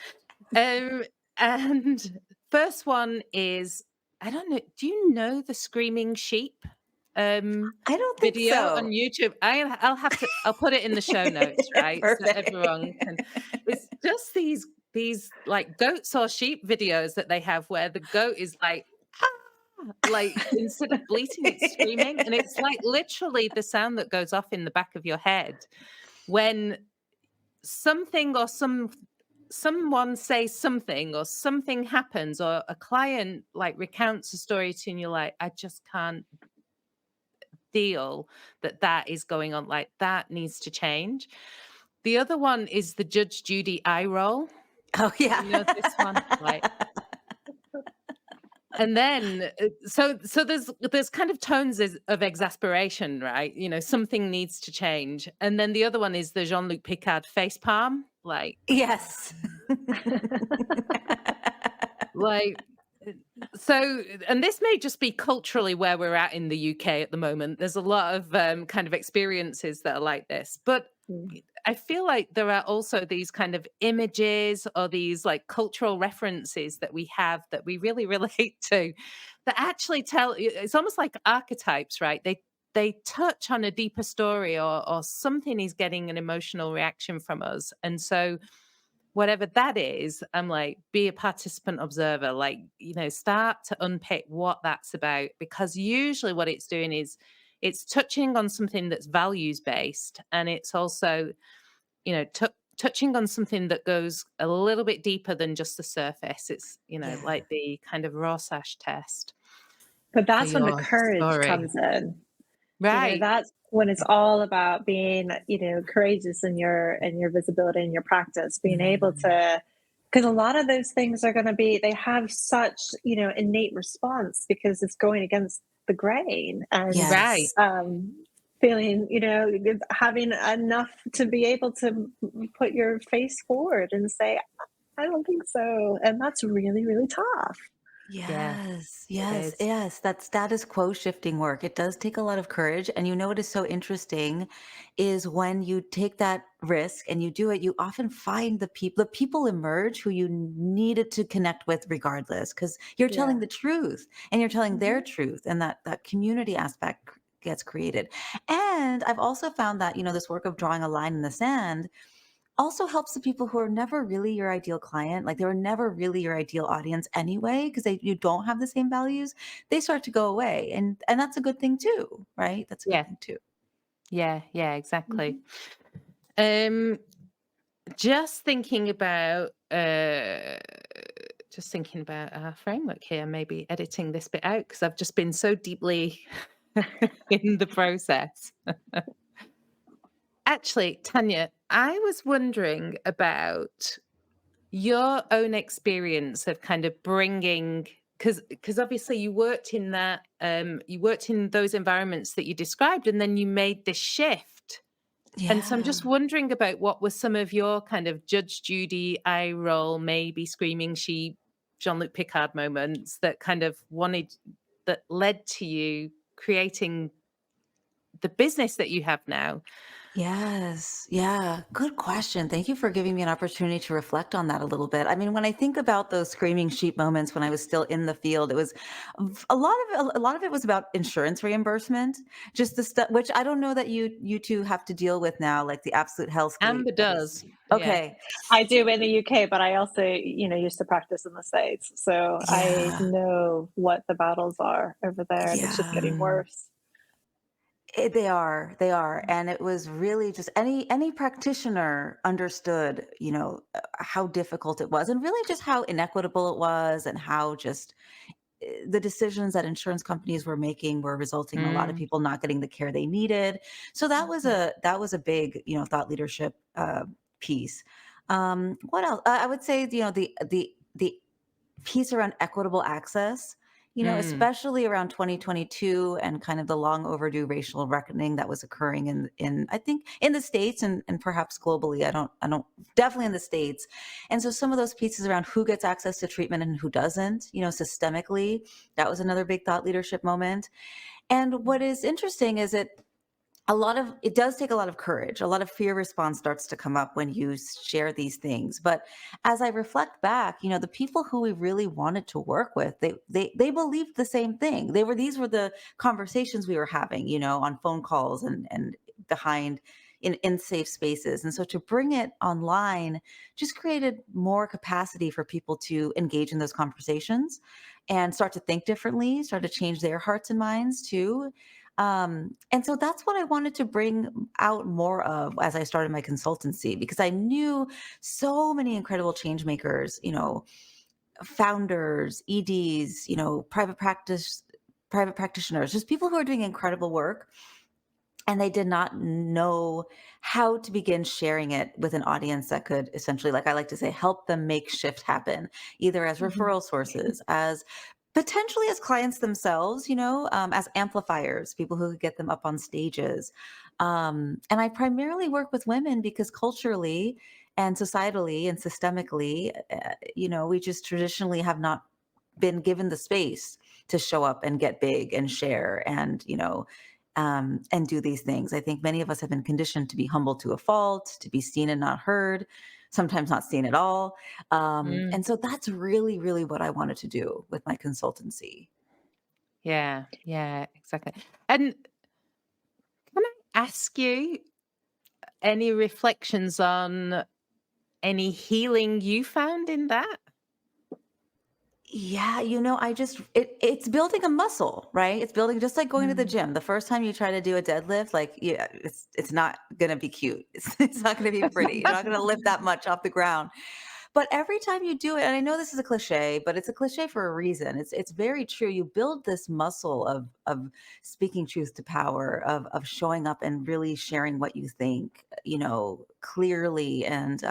Um, and first one is, I don't know. Do you know the screaming sheep I don't think video on so. YouTube? I'll put it in the show notes, right? So everyone Perfect. can. It's just these like goats or sheep videos that they have where the goat is like, like instead of bleating, it's screaming, and it's like literally the sound that goes off in the back of your head when something or someone says something or something happens or a client like recounts a story to you and you're like, I just can't deal that is going on, like that needs to change. The other one is the Judge Judy eye roll. Oh, yeah. This one, like, and then so there's kind of tones of exasperation, right? Something needs to change. And then the other one is the Jean-Luc Picard face palm, Yes. like so, and this may just be culturally where we're at in the UK at the moment. There's a lot of kind of experiences that are like this. But Mm. I feel like there are also these kind of images or these like cultural references that we have that we really relate to that actually tell it's almost like archetypes, right? They touch on a deeper story or something is getting an emotional reaction from us. And so whatever that is, I'm like, be a participant observer, like, start to unpick what that's about. Because usually what it's doing is it's touching on something that's values based. And it's also, touching on something that goes a little bit deeper than just the surface. It's, Yeah. like the kind of raw sash test But for that's when the your courage story. comes in. Right. That's when it's all about being, courageous in your visibility in your practice, being able Mm. to, because a lot of those things are going to be, they have such, innate response because it's going against the grain and Right. Yes. feeling, having enough to be able to put your face forward and say, I don't think so. And that's really, really tough. Yeah, Yes, it yes, is. yes. That status quo shifting work. It does take a lot of courage. And you know what is so interesting is when you take that risk and you do it, you often find the people emerge who you needed to connect with regardless, because you're telling Yeah. the truth and you're telling their Mhm. truth, and that community aspect gets created. And I've also found that, this work of drawing a line in the sand also helps the people who are never really your ideal client, like they were never really your ideal audience anyway, because you don't have the same values. They start to go away, and that's a good thing too, right? That's a good Yeah. thing too. Yeah, exactly. Mhm. Um, just thinking about our framework here, maybe editing this bit out because I've just been so deeply in the process. Actually, Tanya, I was wondering about your own experience of kind of bringing because obviously you worked in those environments that you described and then you made this shift. And so I'm Yeah. just wondering about what was some of your kind of Judge Judy, eye roll, maybe screaming sheep, Jean-Luc Picard moments that led to you creating the business that you have now. Yes. Yeah. Good question. Thank you for giving me an opportunity to reflect on that a little bit. I mean, when I think about those screaming sheep moments when I was still in the field, it was a lot of it was about insurance reimbursement, just the stuff which I don't know that you two have to deal with now, like the absolute hellscape Amber that is. does. Yeah. Okay. I do in the UK, but I also, used to practice in the States. So I Yeah. know what the battles are over there, and it's just getting Yeah. worse. They are, and it was really just any practitioner understood, how difficult it was, and really just how inequitable it was, and how just the decisions that insurance companies were making were resulting in a lot of Mm. people not getting the care they needed. So that was a big, thought leadership piece. What else? I would say, the piece around equitable access, Mm. especially around 2022 and kind of the long overdue racial reckoning that was occurring in I think in the States and perhaps globally. I don't definitely in the States. And so some of those pieces around who gets access to treatment and who doesn't, systemically, that was another big thought leadership moment. And what is interesting is it does take a lot of courage. A lot of fear response starts to come up when you share these things. But as I reflect back, the people who we really wanted to work with, they believed the same thing. These were the conversations we were having, on phone calls and behind in safe spaces. And so to bring it online just created more capacity for people to engage in those conversations and start to think differently, start to change their hearts and minds too. And so that's what I wanted to bring out more of as I started my consultancy, because I knew so many incredible change makers, founders, EDs, private practitioners, just people who are doing incredible work. And they did not know how to begin sharing it with an audience that could essentially, like I like to say, help them make shift happen, either as Mhm. referral sources, as potentially as clients themselves, as amplifiers, people who could get them up on stages. And I primarily work with women because culturally and societally and systemically, we just traditionally have not been given the space to show up and get big and share and, and do these things. I think many of us have been conditioned to be humble to a fault, to be seen and not heard, sometimes not seen at all. Mm, And so that's really, really what I wanted to do with my consultancy. yeah, yeah, exactly. And can I ask you any reflections on any healing you found in that? Yeah, it's building a muscle, right? It's building just like going to the Mm. gym. The first time you try to do a deadlift, like yeah, it's not gonna be cute. It's not gonna be pretty. You're not gonna lift that much off the ground. But every time you do it, and I know this is a cliche, but it's a cliche for a reason. It's very true. You build this muscle of speaking truth to power, of showing up and really sharing what you think, clearly. And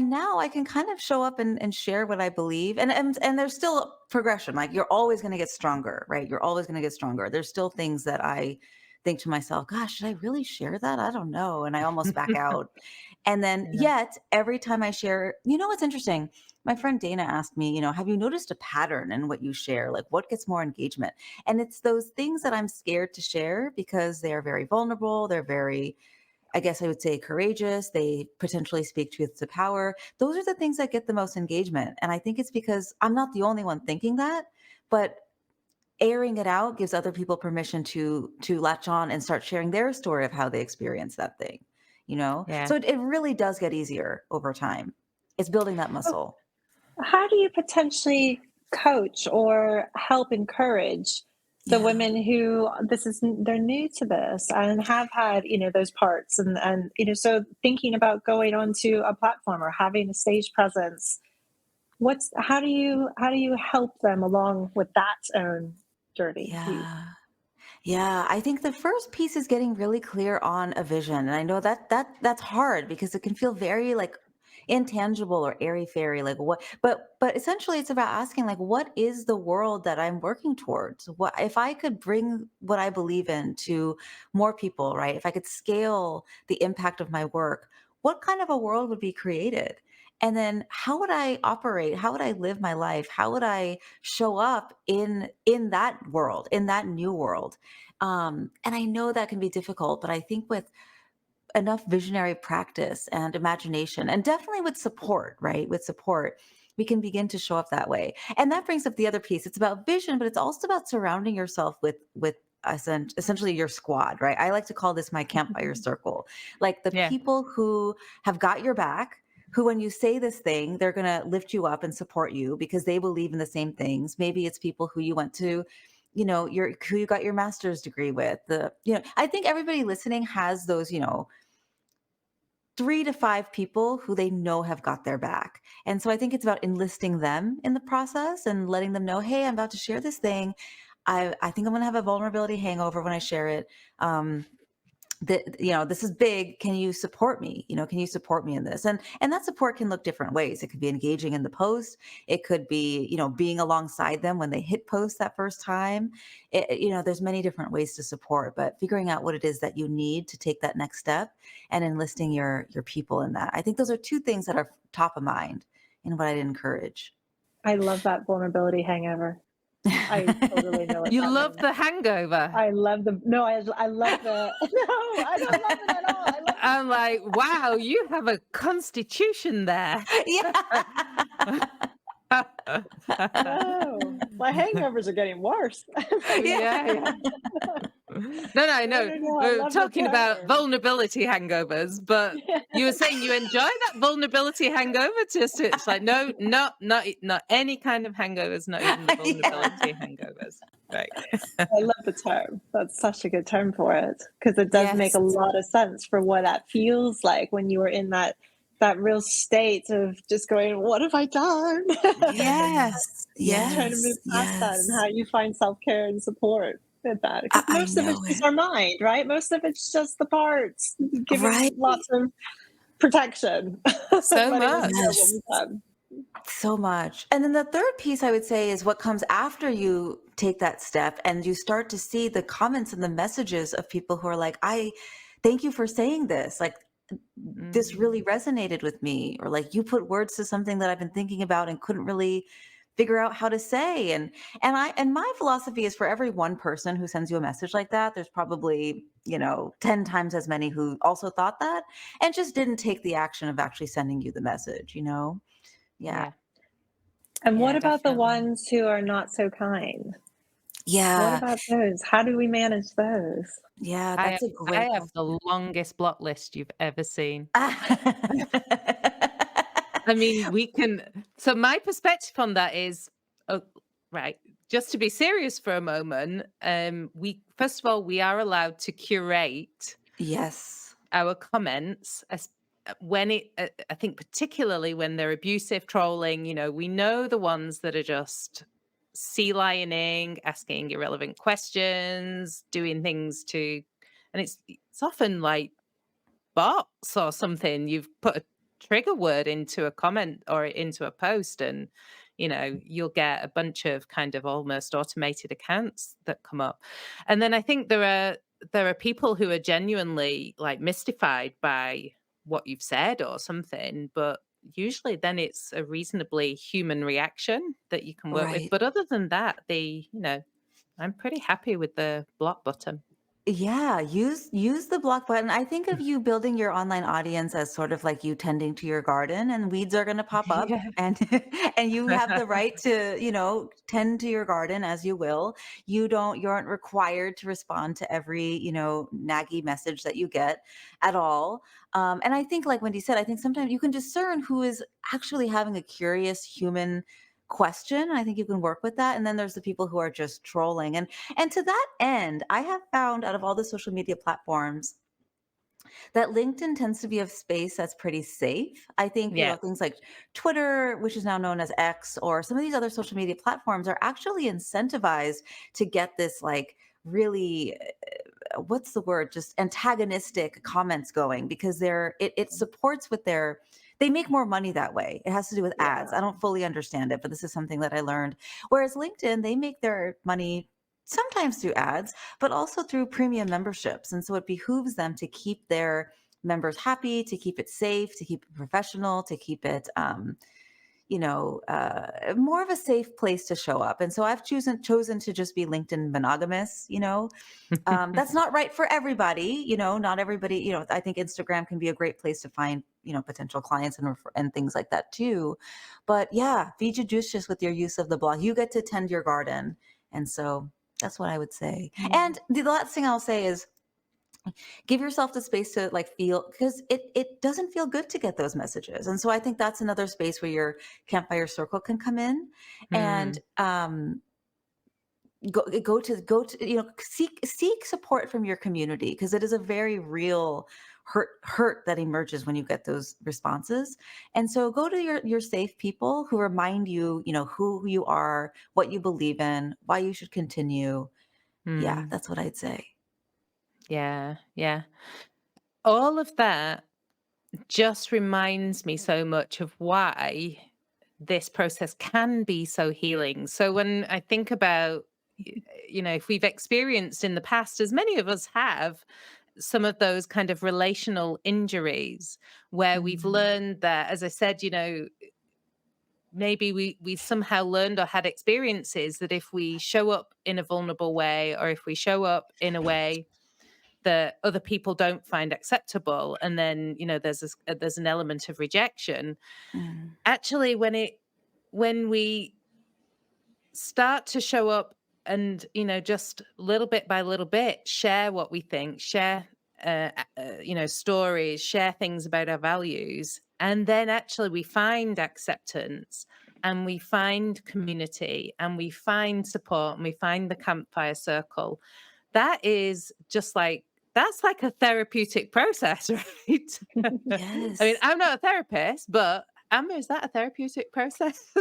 now I can kind of show up and share what I believe. And there's still progression. Like you're always going to get stronger, right? You're always going to get stronger. There's still things that I think to myself, gosh, should I really share that? I don't know. And I almost back out. And then Yeah. yet every time I share, what's interesting? My friend Dana asked me, have you noticed a pattern in what you share? Like what gets more engagement? And it's those things that I'm scared to share because they are very vulnerable. They're very, I guess I would say, courageous. They potentially speak truth to power. Those are the things that get the most engagement. And I think it's because I'm not the only one thinking that, but airing it out gives other people permission to latch on and start sharing their story of how they experience that thing. Yeah. So it really does get easier over time. It's building that Oh, muscle. how do you potentially coach or help encourage the Yeah. women who they're new to this and have had, those parts and so thinking about going onto a platform or having a stage presence, how do you help them along with that own journey piece? Yeah. Yeah, I think the first piece is getting really clear on a vision. And I know that's hard because it can feel very like intangible or airy fairy, like what, but essentially it's about asking like, what is the world that I'm working towards? What if I could bring what I believe in to more people, right? If I could scale the impact of my work, what kind of a world would be created? And then how would I operate? How would I live my life? How would I show up in that world, in that new world? And I know that can be difficult, but I think with enough visionary practice and imagination, and definitely with support, right? With support, we can begin to show up that way. And that brings up the other piece. It's about vision, but it's also about surrounding yourself with essentially your squad, right? I like to call this my campfire circle, like the Yeah. people who have got your back. Who, when you say this thing, they're going to lift you up and support you because they believe in the same things. Maybe it's people who you went to who you got your master's degree with. I think everybody listening has those, 3 to 5 people who they know have got their back. And so I think it's about enlisting them in the process and letting them know, hey, I'm about to share this thing. I think I'm going to have a vulnerability hangover when I share it. This is big. Can you support me? Can you support me in this? And that support can look different ways. It could be engaging in the post. It could be, being alongside them when they hit post that first time. There's many different ways to support, but figuring out what it is that you need to take that next step and enlisting your people in that. I think those are 2 things that are top of mind in what I'd encourage. I love that vulnerability hangover. I totally know what You that love means. the hangover. I love the no, I love the no, I don't love it at all. I love I'm like, wow, you have a constitution there. Yeah. no. My hangovers are getting worse. Yeah, yeah. No, I know. No, I We're love the talking about term. vulnerability hangovers, but you were saying you enjoy that vulnerability hangover. It's like no, not any kind of hangovers, not even the vulnerability hangovers. Right. I love the term. That's such a good term for it because it does make Yes. a lot of sense for what that feels like when you are in that real state of just going, what have I done? Yes. Trying to move Yes. past that and how Yes. you find self-care and support with that. Because I most of it's know just it. our mind, right? Most of it's just the parts Right. giving lots of protection, So letting us much. know what Yes. we've done. So much. And then the third piece I would say is what comes after you take that step and you start to see the comments and the messages of people who are like, I thank you for saying this. Like, this Mm. really resonated with me. Or like, you put words to something that I've been thinking about and couldn't really figure out how to say. And my philosophy is, for every one person who sends you a message like that, there's probably, 10 times as many who also thought that and just didn't take the action of actually sending you the message. Yeah. Yeah. And what Yeah, about the definitely. ones who are not so kind? What Yeah. about those? How do we manage those? Yeah, I that's a I great have question. the longest block list you've ever seen. I mean, so my perspective on that is, oh, right, just to be serious for a moment, we first of all, we are allowed to curate Yes. our comments when I think particularly when they're abusive, trolling, we know the ones that are just sea lioning, asking irrelevant questions, doing things and it's often like bots or something. You've put a trigger word into a comment or into a post, and you'll get a bunch of kind of almost automated accounts that come up. And then I think there are people who are genuinely like mystified by what you've said or something, but usually then it's a reasonably human reaction that you can work with. Right. But other than that, I'm pretty happy with the block button. Yeah, use the block button. I think of you building your online audience as sort of like you tending to your garden, and weeds are going to pop up, Yeah. and and you have the right to, tend to your garden as you will. You aren't required to respond to every, naggy message that you get at all. And I think, like Wendy said, I think sometimes you can discern who is actually having a curious human question. I think you can work with that. And then there's the people who are just trolling. And to that end, I have found, out of all the social media platforms, that LinkedIn tends to be a space that's pretty safe. I think, Yeah. things like Twitter, which is now known as X, or some of these other social media platforms are actually incentivized to get this like really what's the word, just antagonistic comments going, because it supports with their, they make more money that way. It has to do with ads. I Yeah. don't fully understand it, but this is something that I learned. Whereas LinkedIn, they make their money sometimes through ads, but also through premium memberships. And so it behooves them to keep their members happy, to keep it safe, to keep it professional, to keep it more of a safe place to show up. And so I've chosen to just be LinkedIn monogamous. That's not right for everybody. Not everybody, I think Instagram can be a great place to find, potential clients and things like that too. But yeah, be judicious with your use of the blog. You get to tend your garden. And so that's what I would say. Mm. And the last thing I'll say is, give yourself the space to like feel, because it doesn't feel good to get those messages. And so I think that's another space where your campfire circle can come in. And Hmm. go to seek support from your community, because it is a very real hurt that emerges when you get those responses. And so go to your safe people who remind you, who you are, what you believe in, why you should continue. Yeah, Hmm. that's what I'd say. Yeah, yeah. All of that just reminds me so much of why this process can be so healing. So when I think about, if we've experienced in the past, as many of us have, some of those kind of relational injuries where we've Mhm. learned that, as I said, maybe we somehow learned or had experiences that if we show up in a vulnerable way, or if we show up in a way that other people don't find acceptable, and then there's an element of rejection. Mm. Actually, when we start to show up and just little bit by little bit share what we think, share stories, share things about our values, and then actually we find acceptance, and we find community, and we find support, and we find the campfire circle. That is just like that's like a therapeutic process, right? I mean, Yes. I'm not a therapist, but Amber, is that a therapeutic process?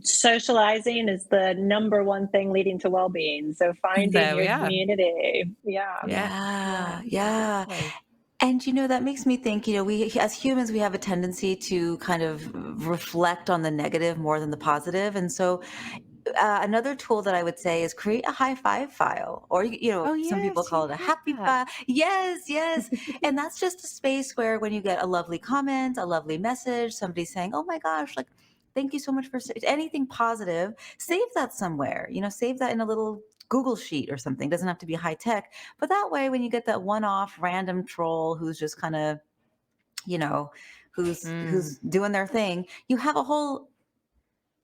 Socializing is the number one thing leading to well-being. So finding There we your are. community. Yeah. Yeah, Yeah, Yeah, yeah. exactly. And that makes me think, we as humans, we have a tendency to kind of reflect on the negative more than the positive. And so another tool that I would say is create a high five file, or Oh, some people yes, you call it a have happy that. file. Yes, yes. And that's just a space where, when you get a lovely comment, a lovely message, somebody saying, "Oh my gosh, like Thank you so much for anything positive. Save that somewhere, save that in a little Google sheet or something. Doesn't have to be high tech, but that way, when you get that one-off random troll who's just kind of, you know, Mm. who's doing their thing, you have a whole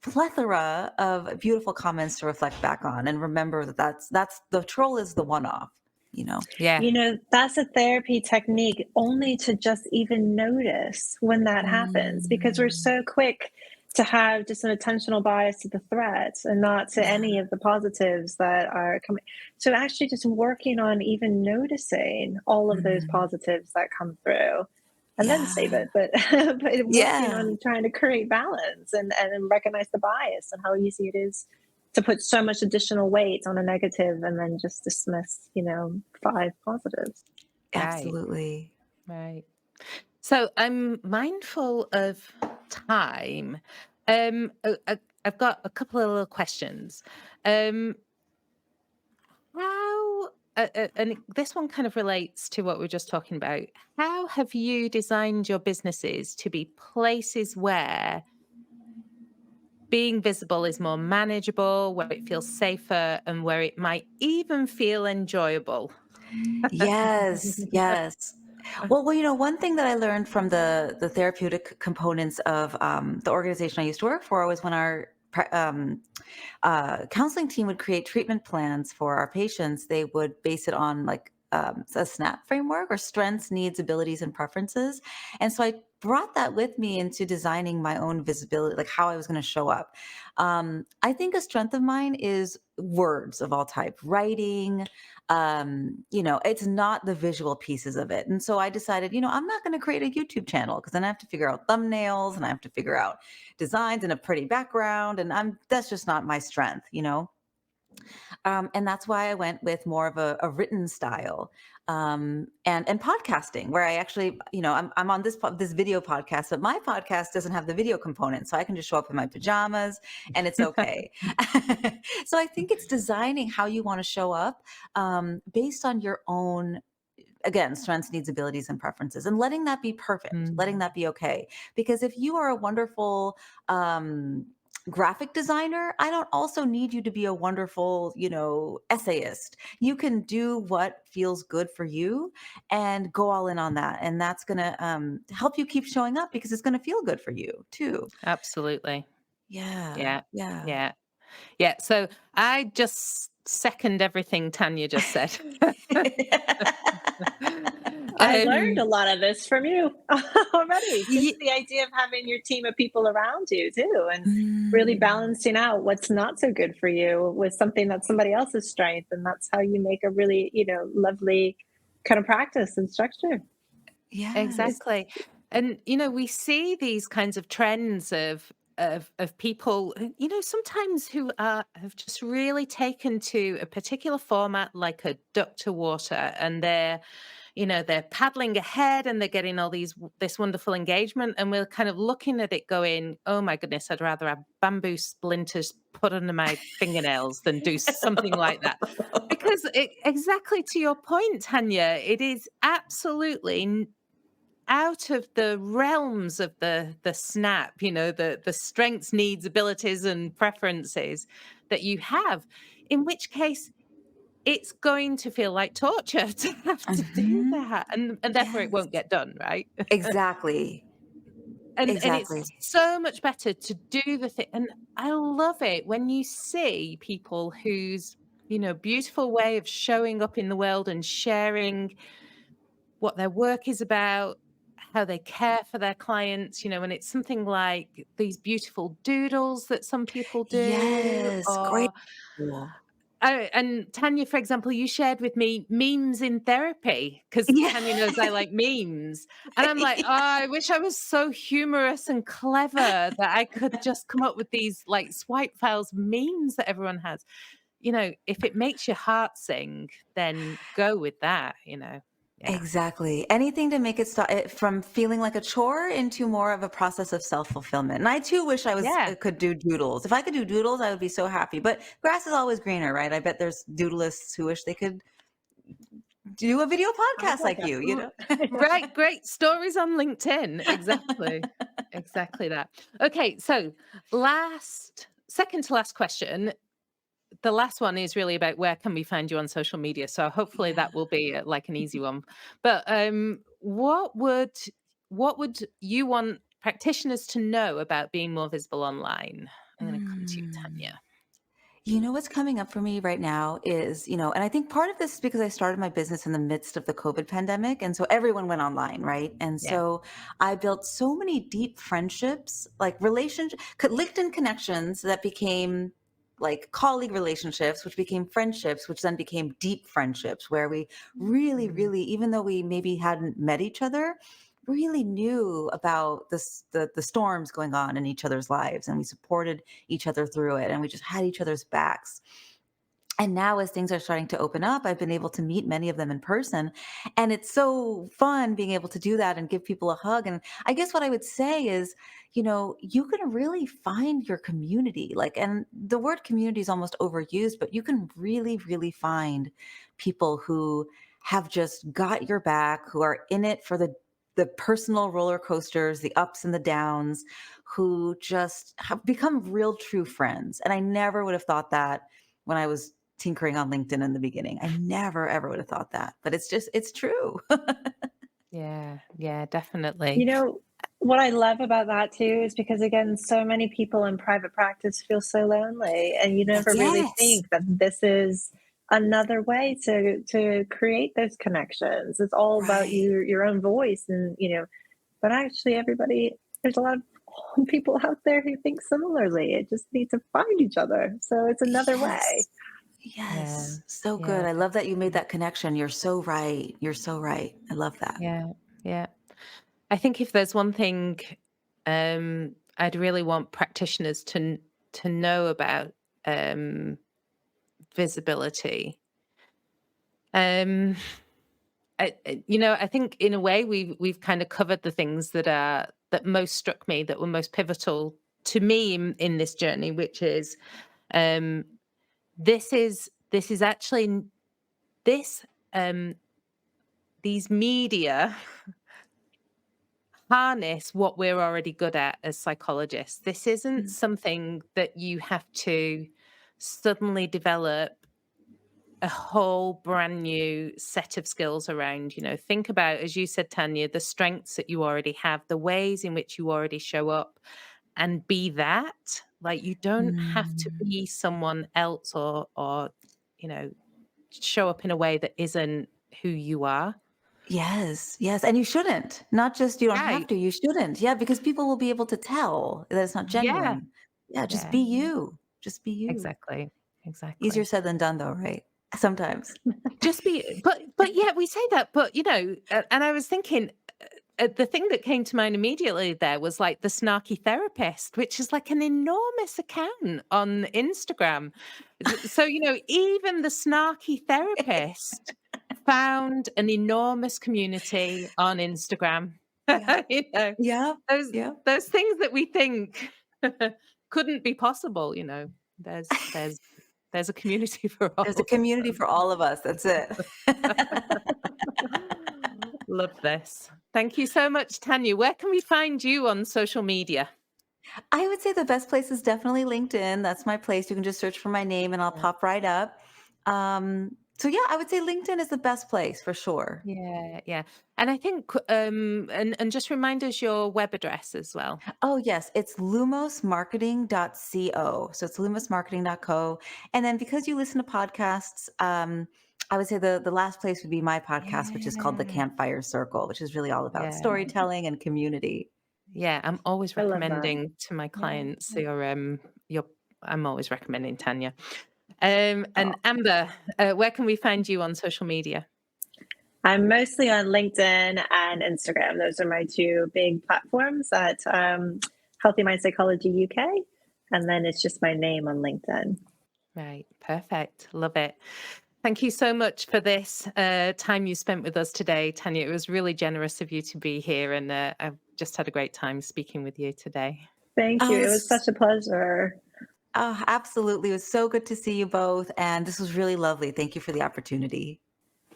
plethora of beautiful comments to reflect back on, and remember that that's the troll is the one-off. Yeah. That's a therapy technique only to just even notice when that happens, because we're Mm, so quick to have just an attentional bias to the threats and not to yeah. any of the positives that are coming. So actually just working on even noticing all of those Mhm. positives that come through and then save Yeah. it. But but working Yeah. on trying to create balance and recognize the bias and how easy it is to put so much additional weight on a negative and then just dismiss, 5 positives. Right. Absolutely. Right. So I'm mindful of time. I've got a couple of little questions. Um, how, and this one kind of relates to what we are just talking about. How have you designed your businesses to be places where being visible is more manageable, where it feels safer, and where it might even feel enjoyable? Yes, yes. Well, one thing that I learned from the therapeutic components of the organization I used to work for was when our counseling team would create treatment plans for our patients, they would base it on like a SNAP framework, or strengths, needs, abilities, and preferences. And so I brought that with me into designing my own visibility, like how I was going to show up. I think a strength of mine is words of all type, writing. It's not the visual pieces of it. And so I decided, I'm not going to create a YouTube channel, because then I have to figure out thumbnails and I have to figure out designs and a pretty background, and that's just not my strength. And that's why I went with more of a written style, and podcasting, where I actually, I'm on this video podcast, but my podcast doesn't have the video component, so I can just show up in my pajamas and it's okay. So I think it's designing how you want to show up, based on your own, again, strengths, needs, abilities, and preferences, and letting that be perfect, letting Mm. that be okay. Because if you are a wonderful graphic designer, I don't also need you to be a wonderful, essayist. You can do what feels good for you and go all in on that. And that's going to help you keep showing up, because it's going to feel good for you too. Absolutely. Yeah. Yeah. Yeah. Yeah. Yeah. So I just second everything Tanya just said. I learned um, a lot of this from you already. Just ye- the idea of having your team of people around you too, and really Mm, balancing out what's not so good for you with something that's somebody else's strength. And that's how you make a really, lovely kind of practice and structure. yes. exactly. And we see these kinds of trends of people, sometimes who have just really taken to a particular format like a duck to water, and they're paddling ahead and they're getting all this wonderful engagement, and we're kind of looking at it going, oh my goodness, I'd rather have bamboo splinters put under my fingernails than do something like that. Because exactly to your point, Tanya, it is absolutely out of the realms of the snap, the strengths, needs, abilities, and preferences that you have, in which case it's going to feel like torture to have to do Mhm. that, and therefore it Yes. won't get done, right? Exactly. And Exactly. it's so much better to do the thing. And I love it when you see people whose beautiful way of showing up in the world and sharing what their work is about, how they care for their clients, and it's something like these beautiful doodles that some people do, Yes, great. or Cool. oh, and Tanya, for example, you shared with me memes in therapy, because Yeah. Tanya knows I like memes. And I'm like, oh, I wish I was so humorous and clever that I could just come up with these like swipe files memes that everyone has. If it makes your heart sing, then go with that. Yeah. Exactly. Anything to make it stop it from feeling like a chore into more of a process of self-fulfillment. And I too wish I Yeah. could do doodles. If I could do doodles, I would be so happy. But grass is always greener, right? I bet there's doodlists who wish they could do a video On a podcast like podcast. you know? Right, great. Stories on LinkedIn. Exactly. Exactly that. Okay, so second to last question. The last one is really about where can we find you on social media. So hopefully Yeah. that will be like an easy one. But what would you want practitioners to know about being more visible online? I'm going to come to you, Hmm. Tanya. You know what's coming up for me right now is, and I think part of this is because I started my business in the midst of the COVID pandemic. And so everyone went online, right? And Yeah. so I built so many deep friendships, like LinkedIn connections that became like colleague relationships, which became friendships, which then became deep friendships, where we really, Mm. really, even though we maybe hadn't met each other, really knew about the storms going on in each other's lives, and we supported each other through it, and we just had each other's backs. And now, as things are starting to open up, I've been able to meet many of them in person. And it's so fun being able to do that and give people a hug. And I guess what I would say is, you can really find your community. And the word community is almost overused, but you can really, really find people who have just got your back, who are in it for the personal roller coasters, the ups and the downs, who just have become real true friends. And I never would have thought that when I was tinkering on LinkedIn in the beginning. I never ever would have thought that, but it's true. Yeah, yeah, You definitely. know, what I love about that too is because again, so many people in private practice feel so lonely, and you never really Yes. think that this is another way to create those connections. It's all about Right. your own voice, and but actually everybody, there's a lot of people out there who think similarly. It just need to find each other. So it's another way. Yes. Yeah, Yes. So good. yeah, I love that you made definitely. that connection. You're so right. You're so right. I love that. Yeah, yeah. I think if there's one thing I'd really want practitioners to know about um, visibility. Um, I think in a way we've kind of covered the things that most struck me, that were most pivotal to me in this journey, which is um, this is actually this these media harness what we're already good at as psychologists. This isn't Mm. something that you have to suddenly develop a whole brand new set of skills around. Think about, as you said, Tanya, the strengths that you already have, the ways in which you already show up, and be that. Like, you don't have to Mm. be someone else, or you know show up in a way that isn't who you are. Yes. Yes. And you shouldn't. Not just you don't have Right. to, you shouldn't. Yeah, because people will be able to tell that it's not Yeah. genuine. Yeah, just Yeah. be you. Just be you. Exactly. Easier Exactly. said than done though, right? Sometimes. Just be, but yeah, we say that, but and I was thinking, the thing that came to mind immediately there was like the snarky therapist, which is like an enormous account on Instagram. So, even the snarky therapist found an enormous community on Instagram. Yeah. you know, Yeah. those Yeah. those things that we think couldn't be possible, there's a community for There's a all of community them. for all of us. That's it. Love this. Thank you so much, Tanya. Where can we find you on social media? I would say the best place is definitely LinkedIn. That's my place. You can just search for my name and I'll Yeah. pop right up. So yeah, I would say LinkedIn is the best place for sure. Yeah, yeah. And I think and just remind us your web address as well. Oh yes, it's lumosmarketing.co. So it's lumosmarketing.co. And then because you listen to podcasts, I would say the last place would be my podcast, which is called The Yeah. Campfire Circle, which is really all about Yeah. storytelling and community. Yeah, I'm always I love that. recommending to my Yeah. clients your I'm always recommending Tanya. Oh, And Amber, where can we find you on social media? I'm mostly on LinkedIn and Instagram. Those are my two big platforms at Healthy Mind Psychology UK. And then it's just my name on LinkedIn. Right, perfect. Love it. Thank you so much for this time you spent with us today, Tanya. It was really generous of you to be here, and I've just had a great time speaking with you today. Thank you. oh, It was such a pleasure. absolutely. It was so good to see you both. And this was really lovely. Thank you for the opportunity.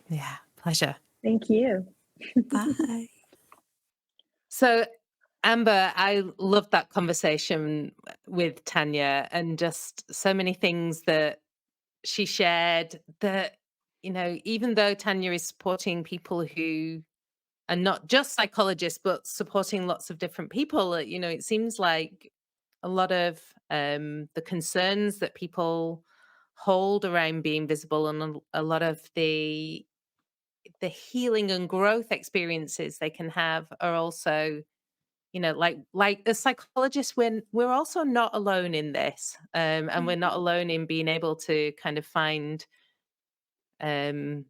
Yeah. Pleasure. Thank you. Bye. So, Amber, I loved that conversation with Tania, and just so many things that she shared that, even though Tania is supporting people who are not just psychologists, but supporting lots of different people, it seems like a lot of the concerns that people hold around being visible, and a lot of the healing and growth experiences they can have are also, like as psychologists, when we're also not alone in this, and we're not alone in being able to kind of find um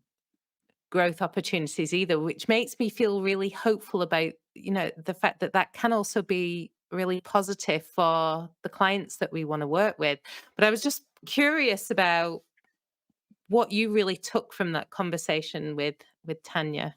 growth opportunities either, which makes me feel really hopeful about, the fact that that can also be really positive for the clients that we want to work with. But I was just curious about what you really took from that conversation with Tania.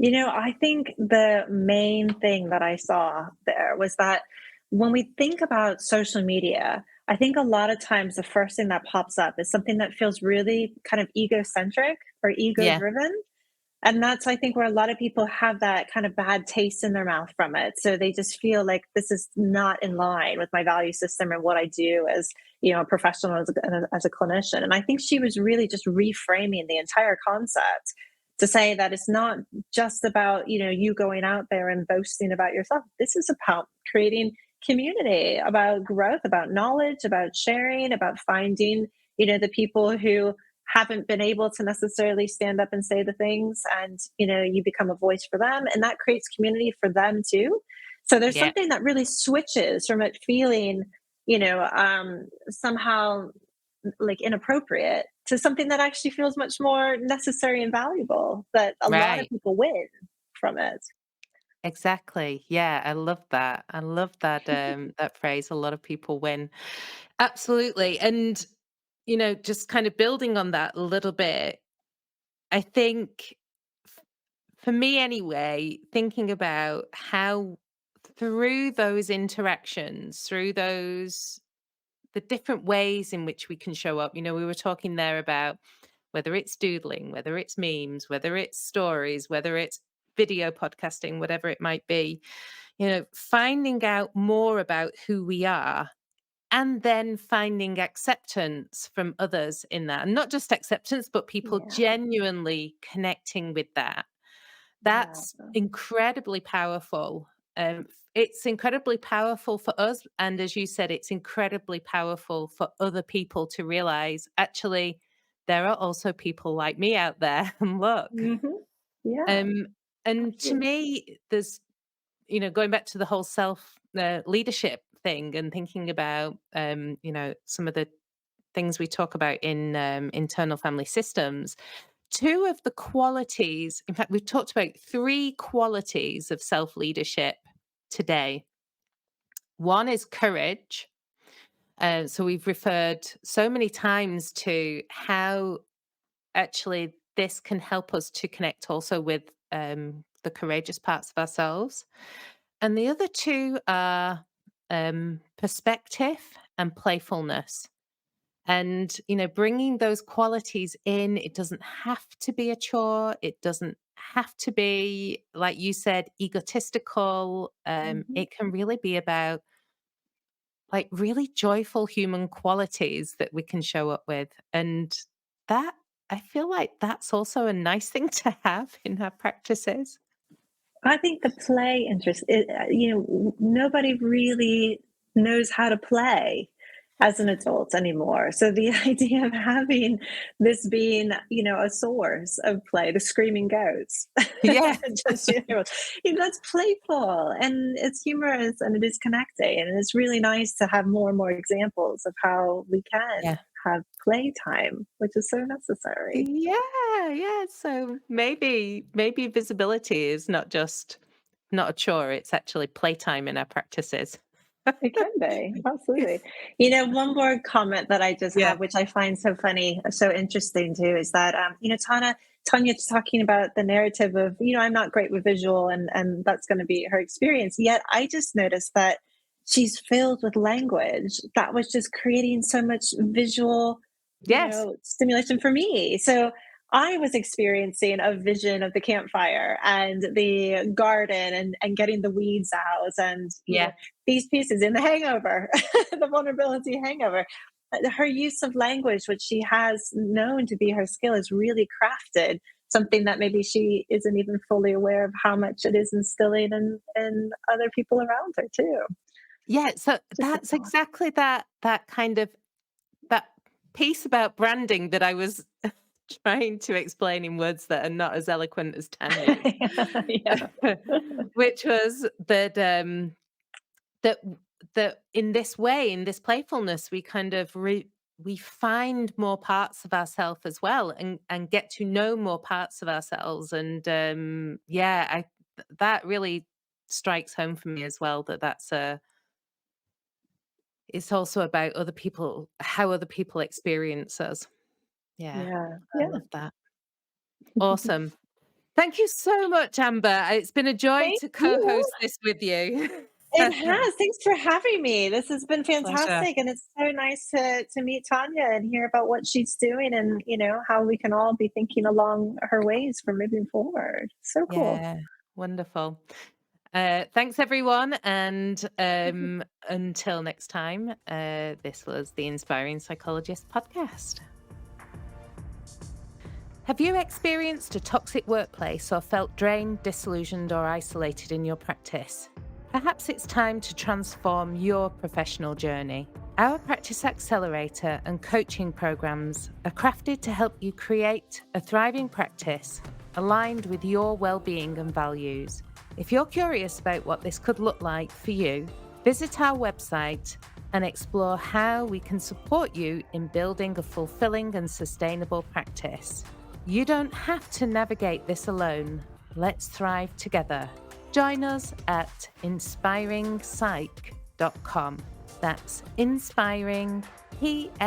I think the main thing that I saw there was that when we think about social media, I think a lot of times the first thing that pops up is something that feels really kind of egocentric or ego Yeah, driven. And that's, I think, where a lot of people have that kind of bad taste in their mouth from it. So they just feel like this is not in line with my value system and what I do as, a professional, as a clinician. And I think she was really just reframing the entire concept to say that it's not just about, you going out there and boasting about yourself. This is about creating community, about growth, about knowledge, about sharing, about finding, the people who haven't been able to necessarily stand up and say the things, and you become a voice for them, and that creates community for them too. So there's yeah, something that really switches from it feeling somehow like inappropriate to something that actually feels much more necessary and valuable, that a lot of right. people win from it. Exactly. Yeah, I love that. I love that that phrase. A lot of people win. Absolutely. And just kind of building on that a little bit, I think f- for me anyway, thinking about how through those interactions, through the different ways in which we can show up, we were talking there about whether it's doodling, whether it's memes, whether it's stories, whether it's video podcasting, whatever it might be, finding out more about who we are, and then finding acceptance from others in that. And not just acceptance, but people Yeah, genuinely connecting with that. yeah, That's incredibly powerful. It's incredibly powerful for us. And as you said, it's incredibly powerful for other people to realize actually, there are also people like me out there. And look. hmm yeah, Um, and to absolutely. me, there's, going back to the whole self leadership thing and thinking about, some of the things we talk about in internal family systems. Two of the qualities, in fact, we've talked about three qualities of self leadership today. One is courage. So we've referred so many times to how actually this can help us to connect also with the courageous parts of ourselves. And the other two are perspective and playfulness. And, bringing those qualities in, it doesn't have to be a chore. It doesn't have to be, like you said, egotistical. hmm It can really be about like really joyful human qualities that we can show up with. And that, I feel like that's also a nice thing to have in our practices. I think the play interest, nobody really knows how to play as an adult anymore. So the idea of having this being, a source of play, the screaming goats, Yeah. just, that's playful and it's humorous and it is connecting. And it's really nice to have more and more examples of how we can Yeah. have playtime, which is so necessary. Yeah, yeah. So maybe visibility is not a chore, it's actually playtime in our practices. It can be, absolutely. One more comment that I just Yeah. have, which I find so funny, so interesting too, is that Tanya's talking about the narrative of, I'm not great with visual, and that's going to be her experience. Yet I just noticed that she's filled with language that was just creating so much visual, Yes. stimulation for me. So I was experiencing a vision of the campfire and the garden and getting the weeds out and, Yeah. these pieces in The Hangover, the vulnerability hangover. Her use of language, which she has known to be her skill, is really crafted something that maybe she isn't even fully aware of how much it is instilling in other people around her too. Yeah, so Just a that's thought. exactly that kind of that piece about branding that I was trying to explain in words that are not as eloquent as Tanya's, Yeah. which was that that that in this way, in this playfulness, we kind of we find more parts of ourselves as well, and get to know more parts of ourselves, and yeah, that really strikes home for me as well. That's a It's also about other people, how other people experience us. Yeah, Yeah. I Yeah. love that. Awesome. Thank you so much, Amber. It's been a joy Thank to you. co-host this with you. It has. Thanks for having me. This has been Pleasure. fantastic, and it's so nice to meet Tanya and hear about what she's doing, and how we can all be thinking along her ways for moving forward. So cool. Yeah, wonderful. Thanks, everyone. And until next time, this was the Inspiring Psychologist podcast. Have you experienced a toxic workplace or felt drained, disillusioned, or isolated in your practice? Perhaps it's time to transform your professional journey. Our Practice Accelerator and coaching programs are crafted to help you create a thriving practice aligned with your well-being and values. If you're curious about what this could look like for you, visit our website and explore how we can support you in building a fulfilling and sustainable practice. You don't have to navigate this alone. Let's thrive together. Join us at inspiringpsych.com. That's inspiring, PSYCH.com.